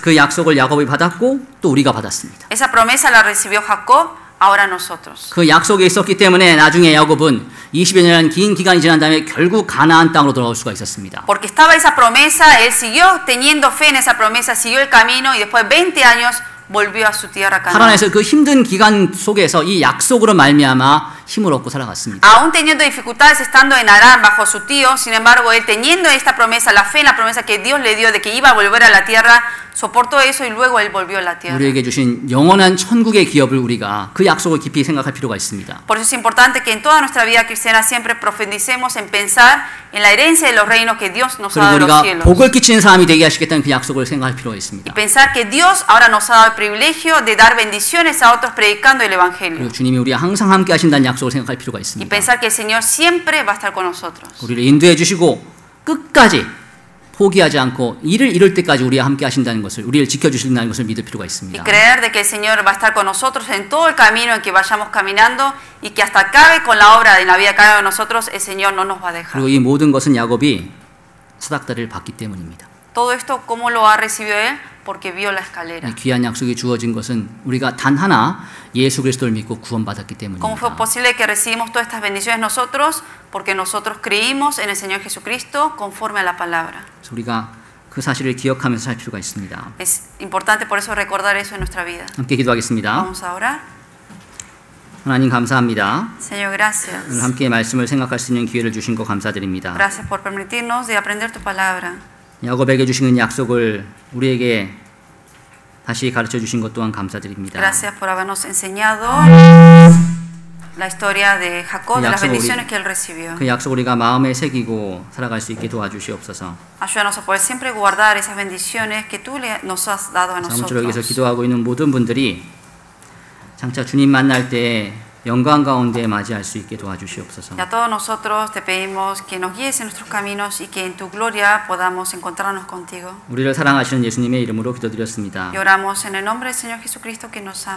그 약속을 야곱이 받았고 또 우리가 받았습니다. Esa promesa la recibió Jacob, ahora nosotros. 그 약속이 있었기 때문에 나중에 야곱은 20여 년이라는 긴 기간이 지난 다음에 결국 가나안 땅으로 돌아올 수가 있었습니다. Porque estaba esa promesa, él siguió teniendo fe en esa promesa, siguió el camino y después de 20 años volvió a su tierra Canaán. 하나님께서 그 힘든 기간 속에서 이 약속으로 말미암아 힘을 얻고 살아갔습니다. Aún teniendo dificultades estando en Harán bajo su tío, sin embargo, él teniendo esta promesa, la fe en la promesa que Dios le dio de que iba a volver a la tierra, soportó eso y luego él volvió a la tierra. 우리에게 주신 영원한 천국의 기업을 우리가 그 약속을 깊이 생각할 필요가 있습니다. Por eso es importante que en toda nuestra vida cristiana siempre profundicemos en pensar en la herencia de los reinos que Dios nos ha dado 그리고 de los 우리가 cielos. 복을 끼치는 사람이 되게 하시겠다는 그 약속을 생각할 필요가 Y 있습니다. pensar que Dios ahora nos ha dado el privilegio de dar bendiciones a otros predicando el Evangelio. 그리고 주님이 우리와 항상 함께 하신다는 약속을 생각할 필요가 Y 있습니다. pensar que el Señor siempre va a estar con nosotros. 우리를 인도해 주시고 끝까지 포기하지 않고 이를 이룰 때까지 우리와 함께 하신다는 것을, 우리를 지켜주신다는 것을 믿을 필요가 Y 있습니다. creer de que el Señor va a estar con nosotros en todo el camino en que vayamos caminando y que hasta acabe con la obra de la vida de cada uno de nosotros, el Señor no nos va a dejar. 그리고 이 모든 것은 야곱이 사닥다리를 받기 때문입니다. Todo esto, ¿cómo lo ha recibido él? Porque vio la escalera. 이 귀한 약속이 주어진 것은 우리가 단 하나 예수 그리스도를 믿고 구원받았기 ¿Cómo fue 때문입니다. posible que recibimos todas estas bendiciones nosotros? Porque nosotros creímos en el Señor Jesucristo conforme a la palabra. 그래서 우리가 그 사실을 기억하면서 살 필요가 있습니다. Es importante por eso recordar eso en nuestra vida. 함께 기도하겠습니다. Vamos a orar. 하나님 감사합니다. Señor, 오늘 gracias. 함께 말씀을 생각할 수 있는 기회를 주신 거 감사드립니다. Gracias por permitirnos de aprender tu palabra. 야곱에게 주신 약속을 우리에게 다시 가르쳐 주신 것 또한 감사드립니다. Gracias por habernos enseñado la historia de Jacob, de las bendiciones que él recibió. 그 약속을 우리가 마음에 새기고 살아갈 수 있게 도와주시옵소서. Ayúdanos a poder siempre guardar esas bendiciones que tú nos has dado a 아무쪼록 여기서 nosotros. 기도하고 있는 모든 분들이 장차 주님 만날 때 영광 가운데 맞이할 수 있게 도와주시옵소서. Y a todos nosotros te pedimos que nos guíes en nuestros caminos y que en tu gloria podamos encontrarnos contigo. 우리를 사랑하시는 예수님의 이름으로 기도드렸습니다. Y oramos en el nombre del Señor Jesucristo que nos ama.